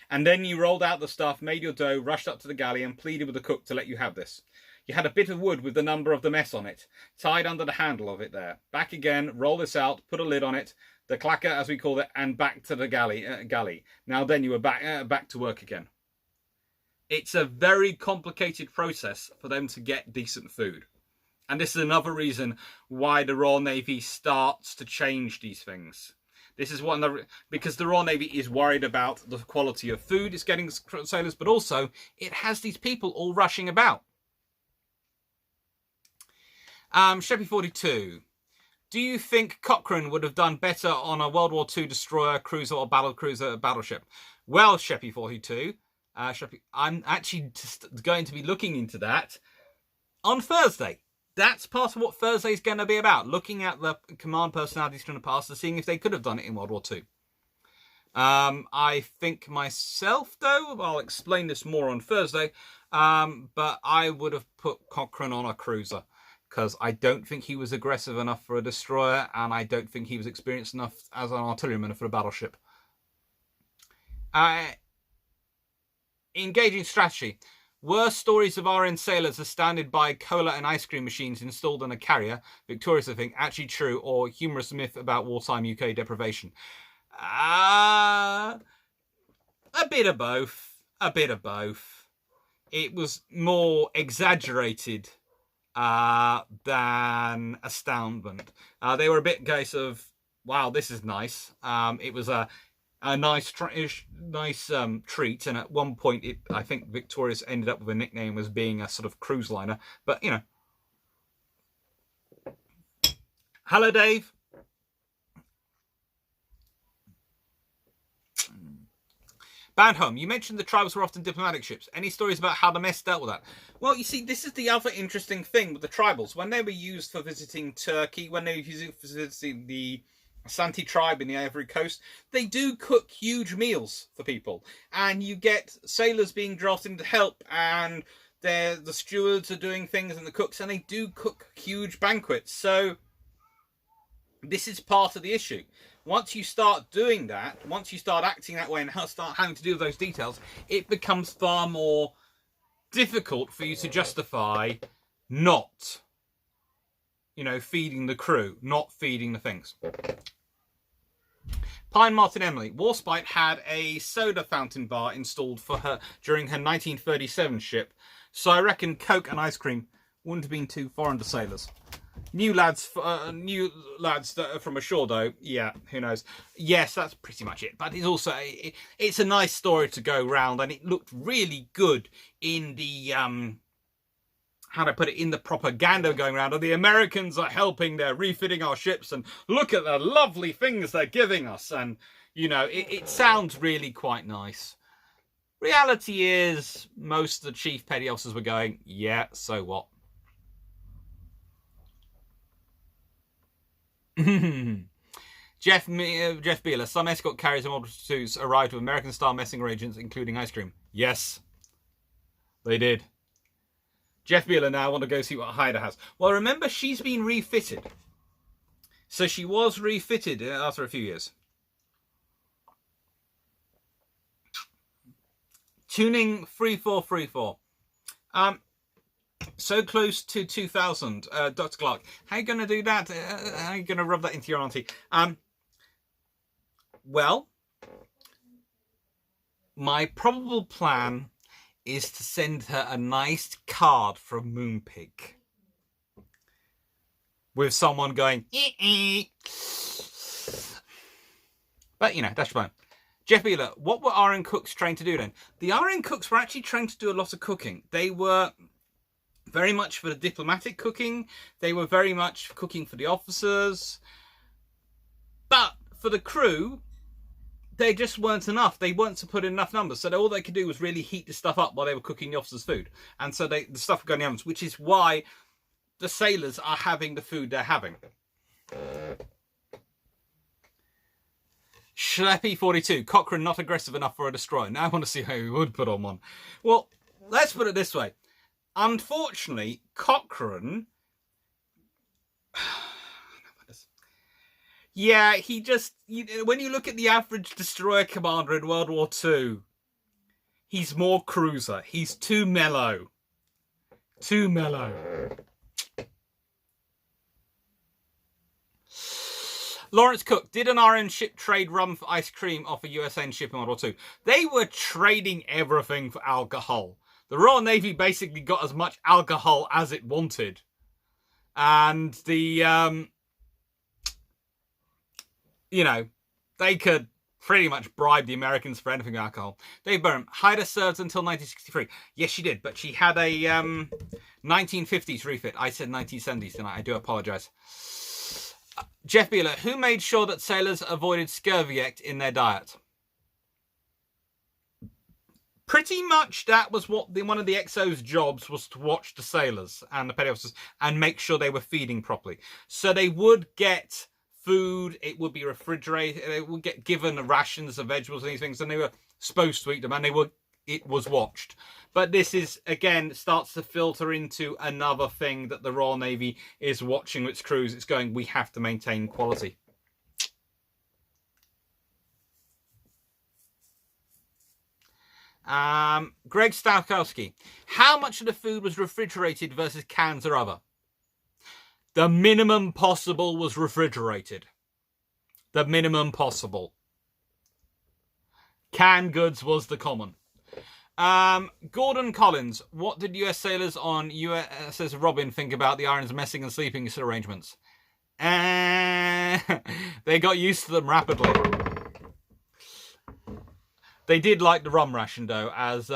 And then you rolled out the stuff, made your dough, rushed up to the galley and pleaded with the cook to let you have this. You had a bit of wood with the number of the mess on it, tied under the handle of it there. Back again, roll this out, put a lid on it, the clacker as we call it, and back to the galley. Now then you were back to work again. It's a very complicated process for them to get decent food. And this is another reason why the Royal Navy starts to change these things. This is because the Royal Navy is worried about the quality of food it's getting sailors, but also it has these people all rushing about. Sheppy 42. Do you think Cochrane would have done better on a World War II destroyer, cruiser, or battleship? Well, Sheppy 42, I'm actually just going to be looking into that on Thursday. That's part of what Thursday is going to be about, looking at the command personalities from the past and seeing if they could have done it in World War II. I think myself, though, I'll explain this more on Thursday, but I would have put Cochrane on a cruiser, because I don't think he was aggressive enough for a destroyer, and I don't think he was experienced enough as an artilleryman for a battleship. Engaging strategy. Were stories of RN sailors astounded by cola and ice cream machines installed on a carrier, victorious I think, actually true, or humorous myth about wartime UK deprivation? A bit of both. A bit of both. It was more exaggerated than astoundment. They were a bit case of, wow, this is nice. It was a nice treat, and at one point I think Victorious ended up with a nickname as being a sort of cruise liner, but you know, Hello, Dave. Bound home. You mentioned the tribals were often diplomatic ships. Any stories about how the mess dealt with that? Well, you see, this is the other interesting thing with the tribals. When they were used for visiting Turkey, when they were using for visiting the Asante tribe in the Ivory Coast, they do cook huge meals for people. And you get sailors being drafted in to help, and the stewards are doing things, and the cooks, and they do cook huge banquets. So this is part of the issue. Once you start doing that, once you start acting that way and start having to do with those details, it becomes far more difficult for you to justify not, feeding the crew, not feeding the things. Pine Martin Emily. Warspite had a soda fountain bar installed for her during her 1937 ship, so I reckon Coke and ice cream wouldn't have been too foreign to sailors. New lads that are from ashore, though, yeah, who knows? Yes, that's pretty much it. But it's also it's a nice story to go round, and it looked really good in the how do I put it, in the propaganda going around. And the Americans are helping; they're refitting our ships, and look at the lovely things they're giving us. And it sounds really quite nice. Reality is, most of the chief petty officers were going, yeah, so what? Jeff Beeler. Some escort carriers and Model 2s arrived with American-style messing arrangements, including ice cream. Yes, they did. Jeff Beeler now want to go see what Haida has. Well, remember, she's been refitted. So she was refitted after a few years. Tuning 3434. So close to 2000, Dr. Clark. How are you going to do that? How are you going to rub that into your auntie? Well, my probable plan is to send her a nice card from Moonpig. With someone going, ee. But, that's fine. Jeff Beeler, what were RN cooks trained to do then? The RN cooks were actually trained to do a lot of cooking. They were very much for the diplomatic cooking. They were very much cooking for the officers. But for the crew, they just weren't enough. They weren't to put in enough numbers. So all they could do was really heat the stuff up while they were cooking the officers' food. And so the stuff would go in the ovens, which is why the sailors are having the food they're having. Schleppy42. Cochrane not aggressive enough for a destroyer. Now I want to see how he would put on one. Well, let's put it this way. Unfortunately, Cochrane... yeah, he just... when you look at the average destroyer commander in World War II, he's more cruiser. He's too mellow. Too mellow. Lawrence Cook. Did an RN ship trade rum for ice cream off a USN ship in World War II? They were trading everything for alcohol. The Royal Navy basically got as much alcohol as it wanted. And the, they could pretty much bribe the Americans for anything alcohol. Dave Burnham. Haida served until 1963. Yes, she did. But she had a 1950s refit. I said 1970s tonight. I do apologise. Jeff Beeler. Who made sure that sailors avoided scurvy in their diet? Pretty much that was what one of the XO's jobs was, to watch the sailors and the petty officers and make sure they were feeding properly. So they would get food, it would be refrigerated, they would get given rations of vegetables and these things, and they were supposed to eat them, and it was watched. But this is, again, starts to filter into another thing that the Royal Navy is watching its crews. It's going, we have to maintain quality. Greg Stalkowski. How much of the food was refrigerated versus cans or other? The minimum possible was refrigerated. The minimum possible. Canned goods was the common. Gordon Collins. What did US sailors on USS Robin think about the Iron's messing and sleeping arrangements? They got used to them rapidly. They did like the rum ration, though, as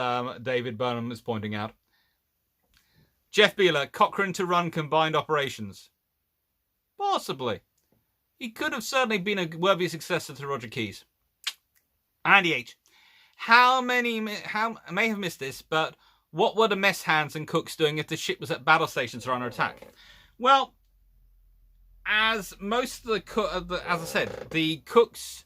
David Burnham is pointing out. Jeff Beeler. Cochrane to run combined operations. Possibly. He could have certainly been a worthy successor to Roger Keyes. Andy H. How may have missed this, but what were the mess hands and cooks doing if the ship was at battle stations or under attack? Well, as most of as I said, the cooks,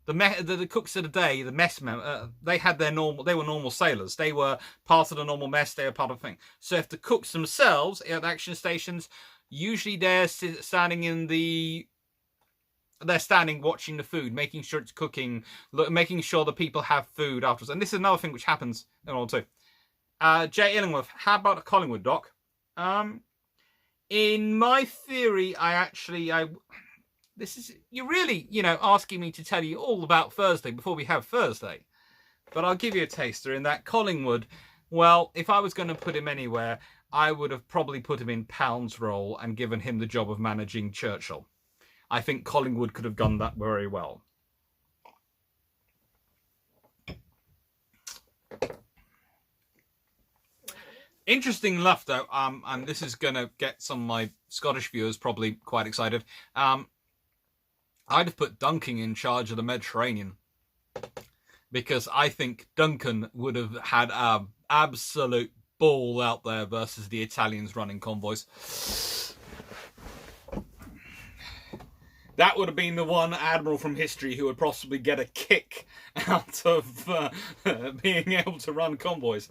the cooks of the day, the mess men, they had they were normal sailors. They were part of the normal mess. They were part of the thing. So if the cooks themselves at action stations, usually they're standing watching the food, making sure it's cooking, making sure the people have food afterwards. And this is another thing which happens in World War II. Jay Illingworth, how about Collingwood, Doc? In my theory, you're really, asking me to tell you all about Thursday before we have Thursday. But I'll give you a taster in that Collingwood. Well, if I was going to put him anywhere, I would have probably put him in Pound's role and given him the job of managing Churchill. I think Collingwood could have done that very well. Interesting enough, though, and this is going to get some of my Scottish viewers probably quite excited. I'd have put Duncan in charge of the Mediterranean, because I think Duncan would have had an absolute ball out there versus the Italians running convoys. That would have been the one admiral from history who would possibly get a kick out of being able to run convoys.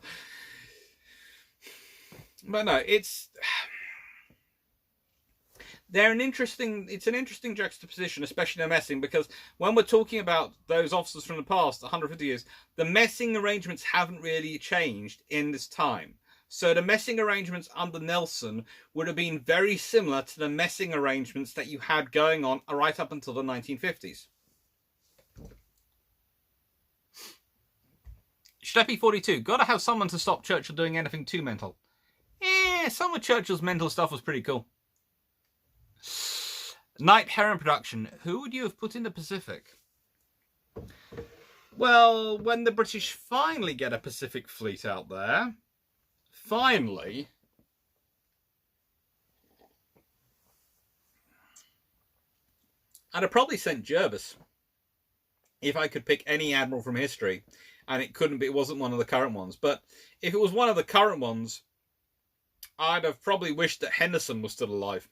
But no, it's an interesting juxtaposition, especially in messing, because when we're talking about those officers from the past, 150 years, the messing arrangements haven't really changed in this time. So the messing arrangements under Nelson would have been very similar to the messing arrangements that you had going on right up until the 1950s. Schleppy42, gotta have someone to stop Churchill doing anything too mental. Some of Churchill's mental stuff was pretty cool. Night Heron Production, who would you have put in the Pacific? Well, when the British finally get a Pacific fleet out there, finally, I'd have probably sent Jervis if I could pick any admiral from history, and it wasn't one of the current ones. But if it was one of the current ones, I'd have probably wished that Henderson was still alive,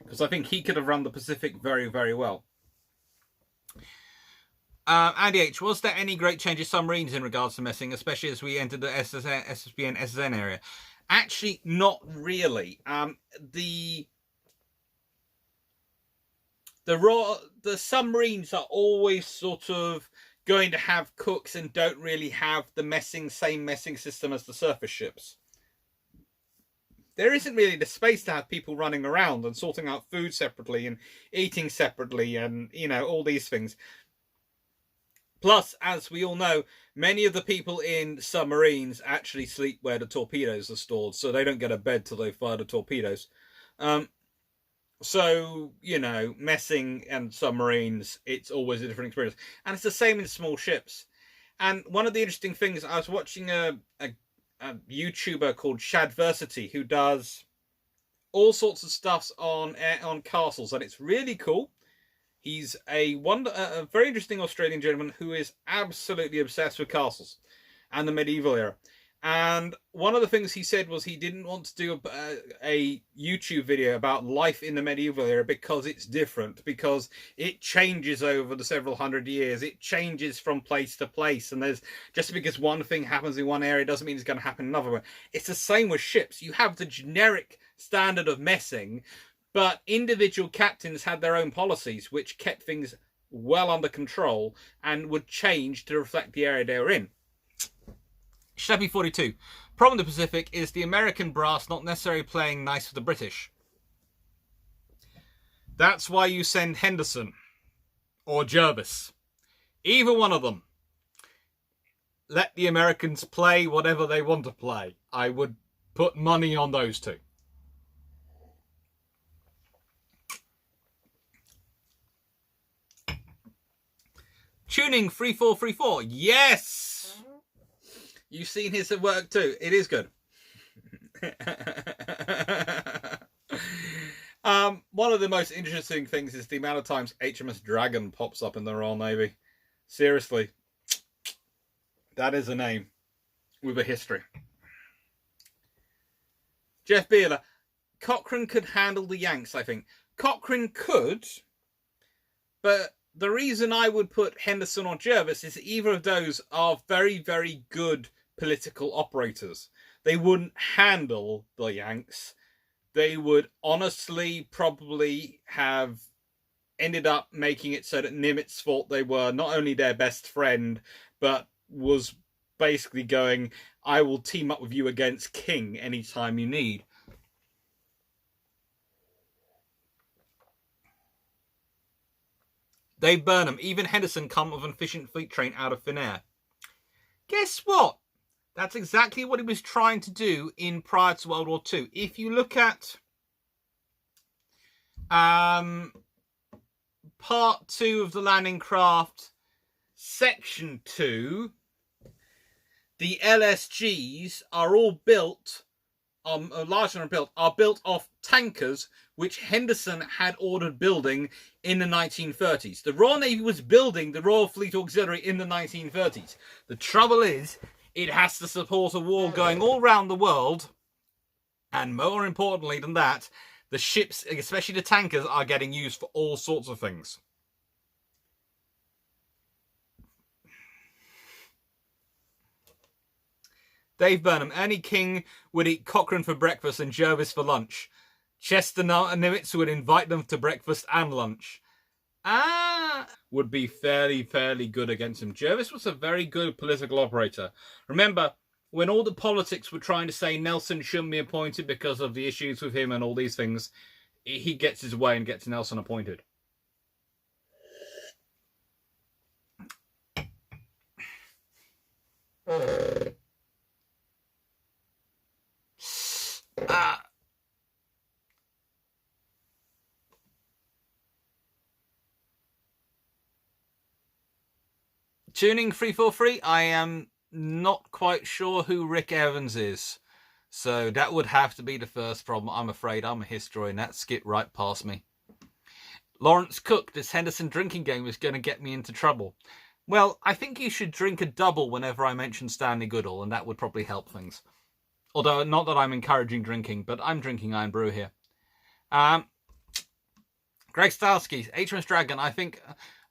because I think he could have run the Pacific very, very well. Andy H, was there any great changes submarines in regards to messing, especially as we entered the SSB and SSN area? Actually, not really. The submarines are always sort of going to have cooks and don't really have the same messing system as the surface ships. There isn't really the space to have people running around and sorting out food separately and eating separately and, all these things. Plus, as we all know, many of the people in submarines actually sleep where the torpedoes are stored, so they don't get a bed till they fire the torpedoes. So, messing and submarines, it's always a different experience. And it's the same in small ships. And one of the interesting things, I was watching a YouTuber called Shadversity who does all sorts of stuff on castles, and it's really cool. He's a very interesting Australian gentleman who is absolutely obsessed with castles and the medieval era. And one of the things he said was he didn't want to do a YouTube video about life in the medieval era because it's different, because it changes over the several hundred years. It changes from place to place. And just because one thing happens in one area doesn't mean it's going to happen in another one. It's the same with ships. You have the generic standard of messing, but individual captains had their own policies, which kept things well under control and would change to reflect the area they were in. Schleppy42. Problem in the Pacific is the American brass not necessarily playing nice with the British. That's why you send Henderson or Jervis. Either one of them. Let the Americans play whatever they want to play. I would put money on those two. Tuning 3434. Yes! You've seen his work too. It is good. One of the most interesting things is the amount of times HMS Dragon pops up in the Royal Navy. Seriously, that is a name with a history. Jeff Beeler, Cochrane could handle the Yanks, I think. Cochrane could, but the reason I would put Henderson or Jervis is either of those are very, very good political operators. They wouldn't handle the Yanks. They would honestly probably have ended up making it so that Nimitz thought they were not only their best friend, but was basically going, I will team up with you against King anytime you need. Dave Burnham, even Henderson come with an efficient fleet train out of thin air. Guess what? That's exactly what he was trying to do in prior to World War II. If you look at Part 2 of the Landing Craft, Section 2, the LSGs are all built, a large number are built off tankers which Henderson had ordered building in the 1930s. The Royal Navy was building the Royal Fleet Auxiliary in the 1930s. The trouble is, it has to support a war going all around the world, and more importantly than that, the ships, especially the tankers, are getting used for all sorts of things. Dave Burnham, Ernie King would eat Cochrane for breakfast and Jervis for lunch. Chester and Nimitz would invite them to breakfast and lunch. Would be fairly good against him. Jervis was a very good political operator. Remember, when all the politics were trying to say Nelson shouldn't be appointed because of the issues with him and all these things, he gets his way and gets Nelson appointed. Tuning 343, I am not quite sure who Rick Evans is. So that would have to be the first problem. I'm afraid I'm a historian. That skipped right past me. Lawrence Cook, this Henderson drinking game is going to get me into trouble. Well, I think you should drink a double whenever I mention Stanley Goodall, and that would probably help things. Although, not that I'm encouraging drinking, but I'm drinking Iron Brew here. Greg Stalski, HMS Dragon, I think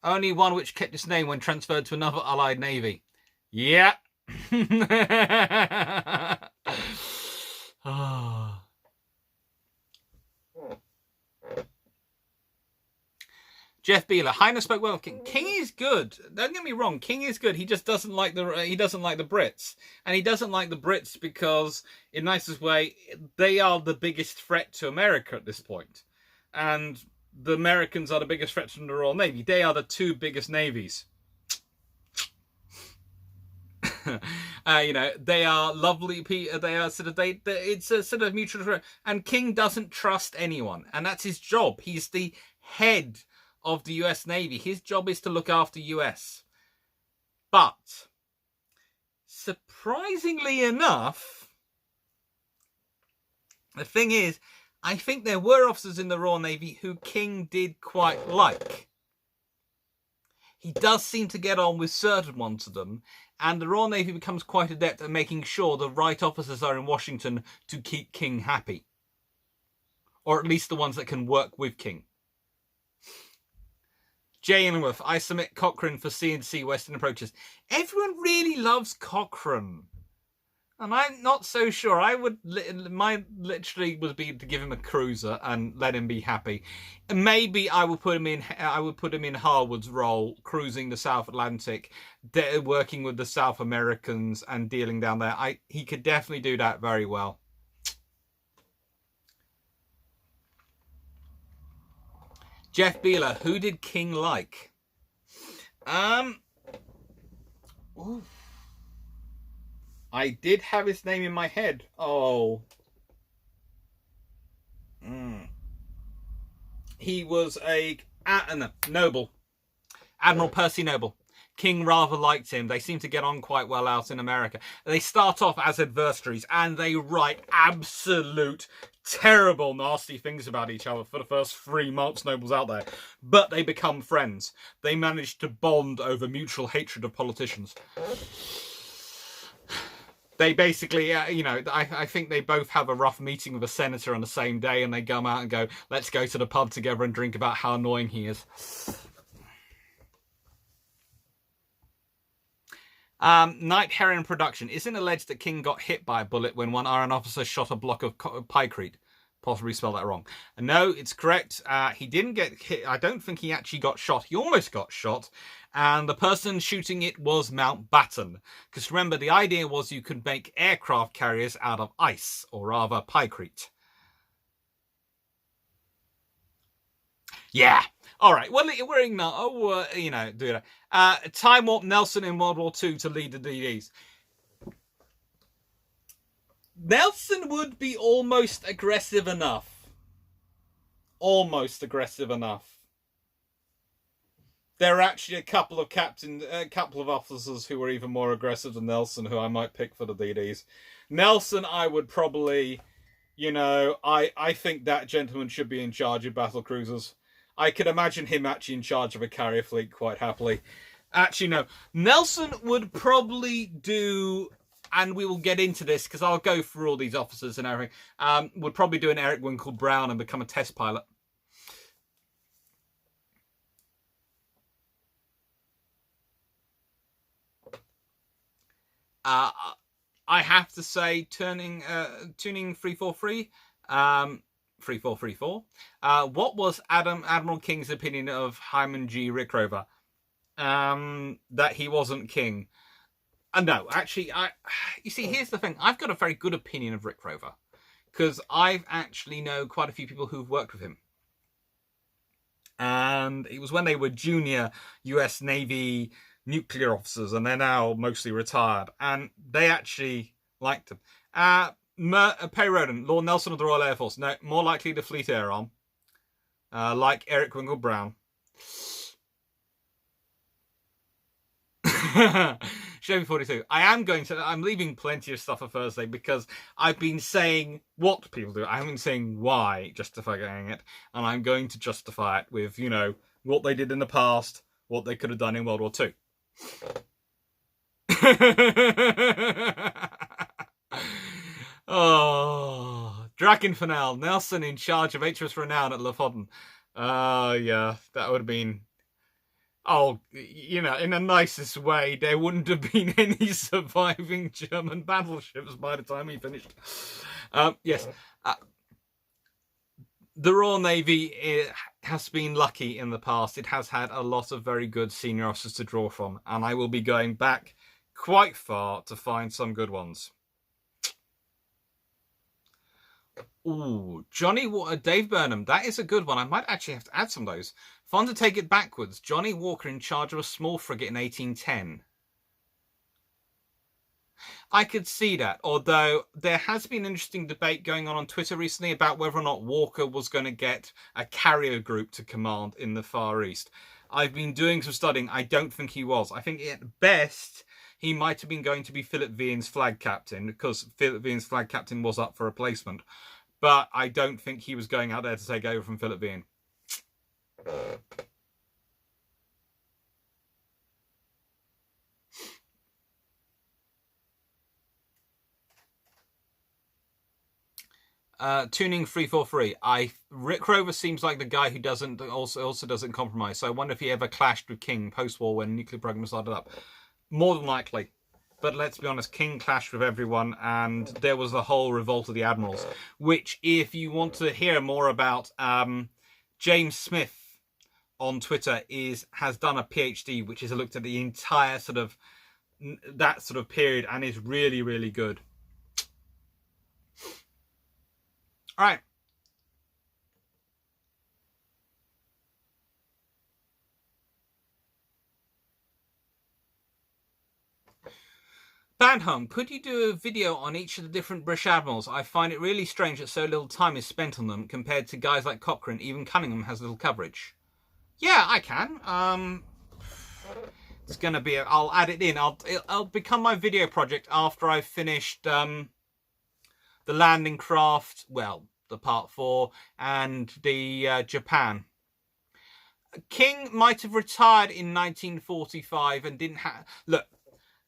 only one which kept its name when transferred to another Allied Navy. Yeah. Jeff Beeler, Heiner spoke well of King. King is good. Don't get me wrong. King is good. He just doesn't like the Brits, and he doesn't like the Brits because, in the nicest way, they are the biggest threat to America at this point, and the Americans are the biggest threat from the Royal Navy. They are the two biggest navies. They are lovely people. They are it's a sort of mutual threat, and King doesn't trust anyone, and that's his job. He's the head of the US Navy. His job is to look after US. But surprisingly enough, the thing is, I think there were officers in the Royal Navy who King did quite like. He does seem to get on with certain ones of them, and the Royal Navy becomes quite adept at making sure the right officers are in Washington to keep King happy. Or at least the ones that can work with King. Jay Inworth, I submit Cochrane for C&C Western approaches. Everyone really loves Cochrane. And I'm not so sure. My literally would be to give him a cruiser and let him be happy. Maybe I would put him in Harwood's role, cruising the South Atlantic, working with the South Americans and dealing down there. He could definitely do that very well. Jeff Beeler, who did King like? Ooh. I did have his name in my head. Oh. He was a noble. Admiral Percy Noble. King rather liked him. They seem to get on quite well out in America. They start off as adversaries and they write absolute terrible, nasty things about each other for the first 3 months Noble's out there. But they become friends. They manage to bond over mutual hatred of politicians. They basically, I think they both have a rough meeting with a senator on the same day and they come out and go, let's go to the pub together and drink about how annoying he is. Night Heron production. Isn't alleged that King got hit by a bullet when one Iron officer shot a block of pykrete? Possibly spelled that wrong. No, it's correct. He didn't get hit. I don't think he actually got shot. He almost got shot. And the person shooting it was Mountbatten. Because remember, the idea was you could make aircraft carriers out of ice, or rather pykrete. Yeah. All right. Well, we're do that. Time Warp Nelson in World War II to lead the DDs. Nelson would be almost aggressive enough. Almost aggressive enough. There are actually a couple of officers who were even more aggressive than Nelson, who I might pick for the DDs. Nelson, I would probably, I think that gentleman should be in charge of battle cruisers. I could imagine him actually in charge of a carrier fleet quite happily. Actually, no. Nelson would probably do, and we will get into this because I'll go through all these officers and everything, would probably do an Eric Winkle Brown and become a test pilot. I have to say, tuning 343, 3434. What was Admiral King's opinion of Hyman G. Rickover? That he wasn't king. No, actually, you see, here's the thing. I've got a very good opinion of Rickover because I've actually know quite a few people who've worked with him. And it was when they were junior US Navy nuclear officers, and they're now mostly retired, and they actually liked him. Perry Roden, Lord Nelson of the Royal Air Force. No, more likely the Fleet Air Arm. Like Eric Winkle Brown. Chevy 42. I'm leaving plenty of stuff for Thursday because I've been saying what people do. I haven't been saying why, justifying it. And I'm going to justify it with, what they did in the past, what they could have done in World War II. Oh, Drakenfernal, Nelson in charge of HMS Renown at Lofoten. Yeah, that would have been... Oh, in the nicest way, there wouldn't have been any surviving German battleships by the time he finished. Yes. The Royal Navy has been lucky in the past. It has had a lot of very good senior officers to draw from, and I will be going back quite far to find some good ones. Ooh, Dave Burnham. That is a good one. I might actually have to add some of those. Fun to take it backwards. Johnny Walker in charge of a small frigate in 1810. I could see that, although there has been an interesting debate going on Twitter recently about whether or not Walker was going to get a carrier group to command in the Far East. I've been doing some studying. I don't think he was. I think at best he might have been going to be Philip Vian's flag captain, because Philip Vian's flag captain was up for replacement. But I don't think he was going out there to take over from Philip Vian. Tuning 343. Rickover seems like the guy who also doesn't compromise. So I wonder if he ever clashed with King post-war when nuclear program started up. More than likely. But let's be honest, King clashed with everyone, and there was the whole revolt of the admirals. Which, if you want to hear more about, James Smith on Twitter has done a PhD, which has looked at the entire that period, and is really, really good. All right. Bandhome, could you do a video on each of the different British admirals? I find it really strange that so little time is spent on them compared to guys like Cochrane. Even Cunningham has little coverage. Yeah, I can. It's going to be, I'll add it in. It'll become my video project after I've finished the landing craft, well, the part 4 and the Japan. King might have retired in 1945 and didn't have... Look,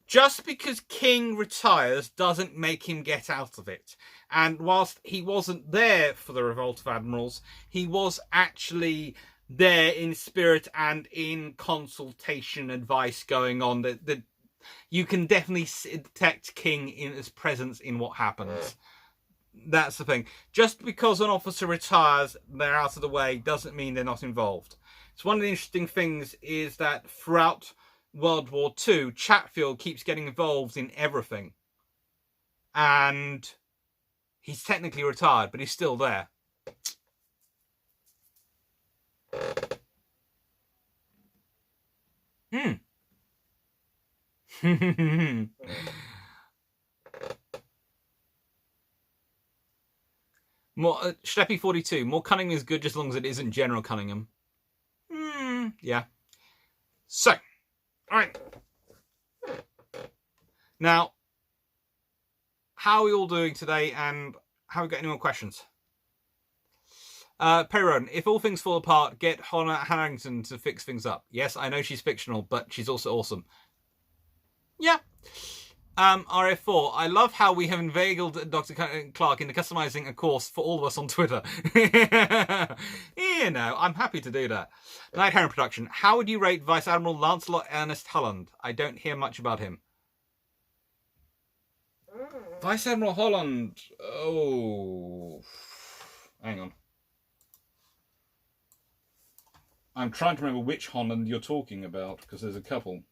just because King retires doesn't make him get out of it. And whilst he wasn't there for the Revolt of Admirals, he was actually there in spirit and in consultation advice going on. That you can definitely detect King in his presence in what happens. That's the thing. Just because an officer retires, they're out of the way, doesn't mean they're not involved. So one of the interesting things is that throughout World War II, Chatfield keeps getting involved in everything. And he's technically retired, but he's still there. More Schleppy 42. More Cunningham is good just as long as it isn't General Cunningham. Yeah. So, alright. Now, how are we all doing today, and have we got any more questions? Perry Roden, if all things fall apart, get Hannah Harrington to fix things up. Yes, I know she's fictional, but she's also awesome. Yeah. RF4, I love how we have inveigled Dr. Clark into customizing a course for all of us on Twitter. You know, I'm happy to do that. Night Heron Production, how would you rate Vice Admiral Lancelot Ernest Holland? I don't hear much about him. Vice Admiral Holland. Oh. Hang on. I'm trying to remember which Holland you're talking about, because there's a couple.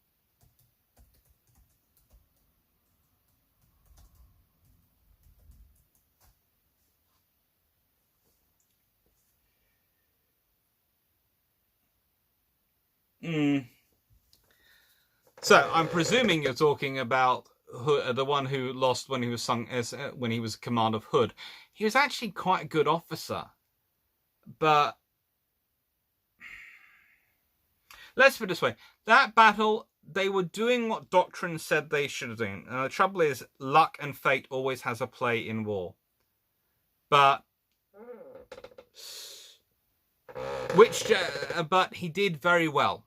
So I'm presuming you're talking about the one who lost when he was sunk as when he was command of Hood. He was actually quite a good officer, but let's put it this way: that battle, they were doing what doctrine said they should have done. And the trouble is, luck and fate always has a play in war. But he did very well.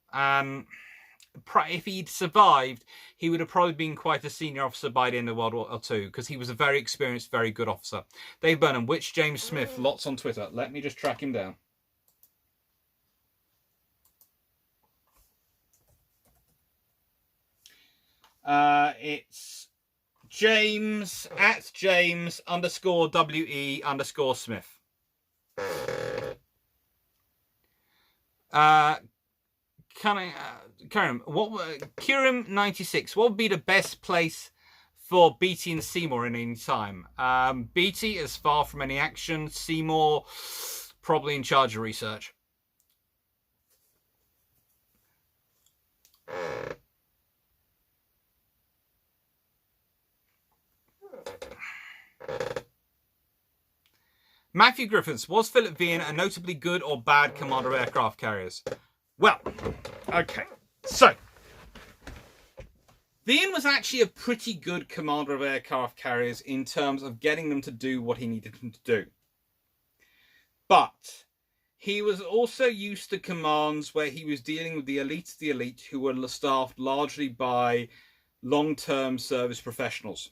If he'd survived, he would have probably been quite a senior officer by the end of World War II, because he was a very experienced, very good officer. Dave Burnham, which James Smith? Lots on Twitter. Let me just track him down. It's James @James_WE_Smith. Kirim 96. What would be the best place for Beatty and Seymour in any time? Beatty is far from any action. Seymour probably in charge of research. Matthew Griffiths, was Philip Vian a notably good or bad commander of aircraft carriers? Well, okay, so Vian was actually a pretty good commander of aircraft carriers in terms of getting them to do what he needed them to do. But he was also used to commands where he was dealing with the elite who were staffed largely by long-term service professionals.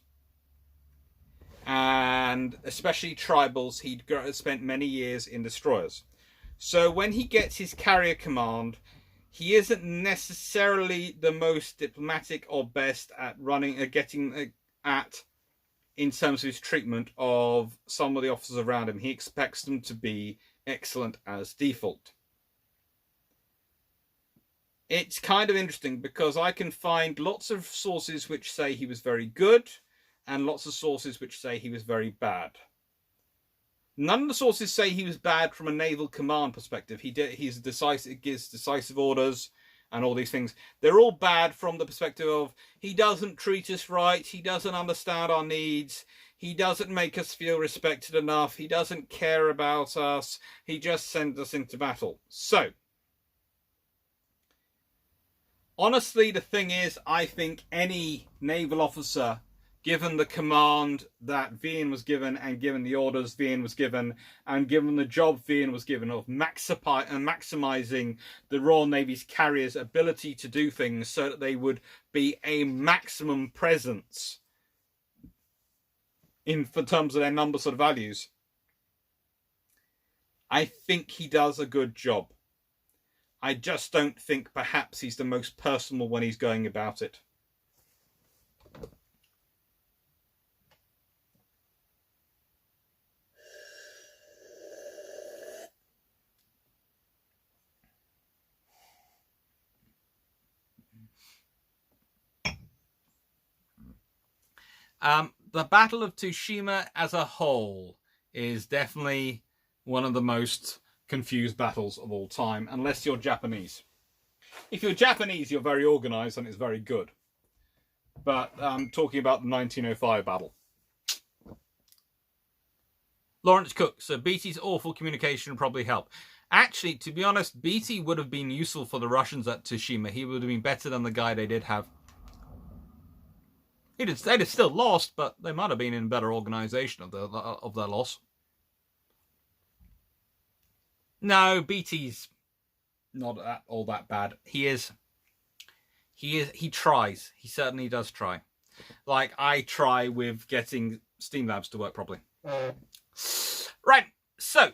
And especially tribals, he'd spent many years in destroyers. So when he gets his carrier command, he isn't necessarily the most diplomatic or best at in terms of his treatment of some of the officers around him. He expects them to be excellent as default. It's kind of interesting because I can find lots of sources which say he was very good, and lots of sources which say he was very bad. None of the sources say he was bad from a naval command perspective. He gives decisive orders and all these things. They're all bad from the perspective of he doesn't treat us right, he doesn't understand our needs, he doesn't make us feel respected enough, he doesn't care about us, he just sends us into battle. So, Honestly, the thing is, I think any naval officer, given the command that Vian was given, and given the orders Vian was given, and given the job Vian was given of maximizing the Royal Navy's carriers' ability to do things so that they would be a maximum presence for terms of their numbers and values, I think he does a good job. I just don't think perhaps he's the most personal when he's going about it. The Battle of Tsushima as a whole is definitely one of the most confused battles of all time, unless you're Japanese. If you're Japanese, you're very organized and it's very good. But I'm talking about the 1905 battle. Lawrence Cook, so BT's awful communication probably helped. Actually, to be honest, BT would have been useful for the Russians at Tsushima. He would have been better than the guy they did have. They'd have still lost, but they might have been in better organisation of their loss. No, BT's not all that bad. He tries. He certainly does try. Like I try with getting Steamlabs to work properly. Right, so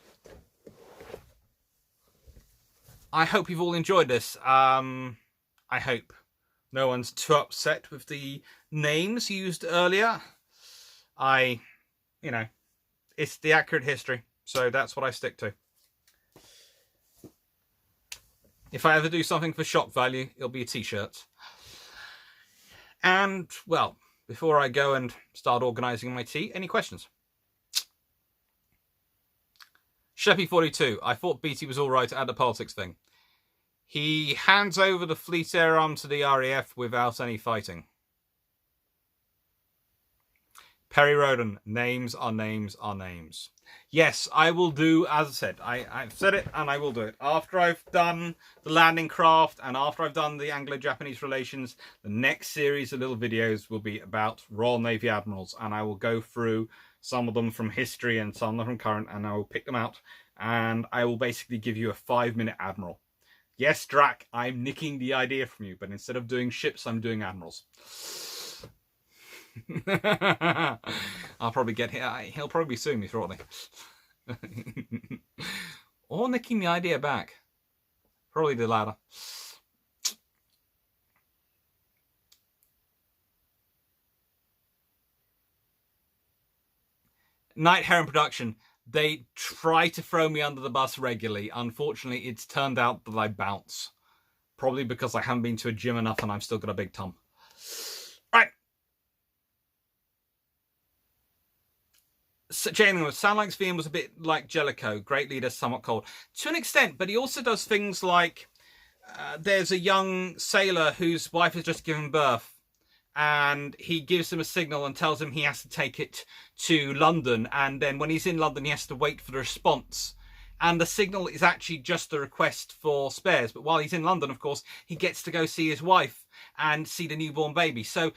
I hope you've all enjoyed this. I hope no one's too upset with the names used earlier. It's the accurate history, so that's what I stick to. If I ever do something for shock value, it'll be a t-shirt. And, well, before I go and start organising my tea, any questions? Sheppy42, I thought BT was alright at the politics thing. He hands over the Fleet Air Arm to the RAF without any fighting. Perry Roden, names are names are names. Yes, I will do, as I said, I've said it and I will do it. After I've done the landing craft and after I've done the Anglo-Japanese relations, the next series of little videos will be about Royal Navy Admirals, and I will go through some of them from history and some of them from current, and I will pick them out and I will basically give you a 5-minute Admiral. Yes, Drac, I'm nicking the idea from you, but instead of doing ships, I'm doing admirals. I'll probably get here. He'll probably be suing me shortly. Or nicking the idea back. Probably the latter. Night Heron Production. They try to throw me under the bus regularly. Unfortunately, it's turned out that I bounce. Probably because I haven't been to a gym enough and I've still got a big tum. Right. So, Jane, sound like Vian was a bit like Jellicoe. Great leader, somewhat cold. To an extent, but he also does things like there's a young sailor whose wife has just given birth. And he gives him a signal and tells him he has to take it to London. And then when he's in London, he has to wait for the response. And the signal is actually just a request for spares. But while he's in London, of course, he gets to go see his wife and see the newborn baby. So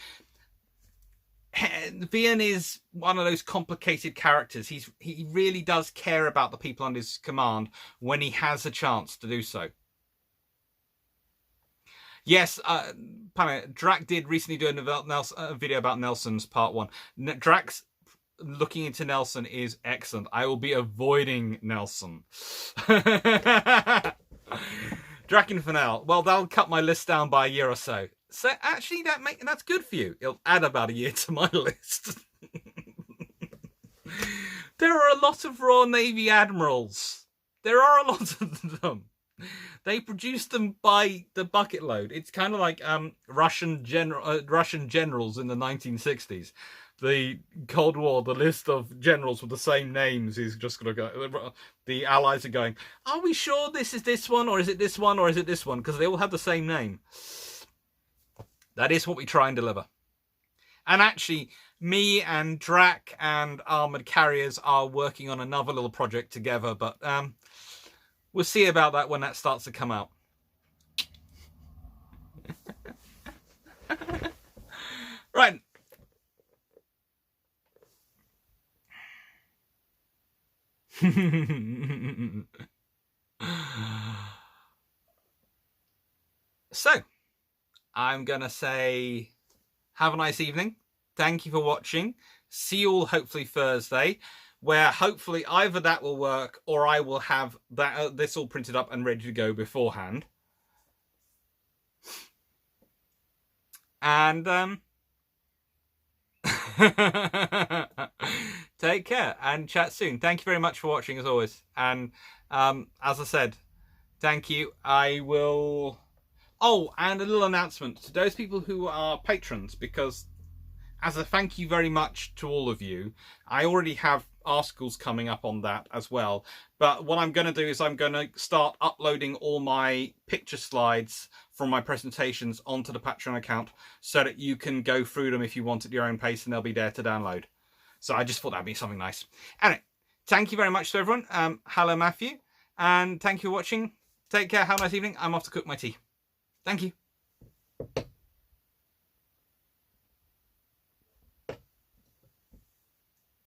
Vian is one of those complicated characters. He really does care about the people under his command when he has a chance to do so. Yes, Drac did recently do a video about Nelson's part 1. Drac's looking into Nelson is excellent. I will be avoiding Nelson. Drac and Fennell. Well, that'll cut my list down by a year or so. So actually, that's good for you. It'll add about a year to my list. There are a lot of Royal Navy admirals. There are a lot of them. They produce them by the bucket load. It's kind of like Russian generals in the 1960s. The Cold War, the list of generals with the same names is just going to go. The Allies are going, are we sure this is this one, or is it this one, or is it this one? Because they all have the same name. That is what we try and deliver. And actually, me and Drac and Armoured Carriers are working on another little project together, but we'll see about that when that starts to come out. Right. So, I'm going to say have a nice evening. Thank you for watching. See you all hopefully Thursday, where hopefully either that will work or I will have that this all printed up and ready to go beforehand. And take care and chat soon. Thank you very much for watching as always. And as I said, thank you. I will... Oh, and a little announcement to those people who are patrons, because as a thank you very much to all of you, I already have articles coming up on that as well. But what I'm going to do is I'm going to start uploading all my picture slides from my presentations onto the Patreon account so that you can go through them if you want at your own pace, and they'll be there to download. So I just thought that'd be something nice. Anyway, thank you very much to everyone. Hello, Matthew. And thank you for watching. Take care. Have a nice evening. I'm off to cook my tea. Thank you.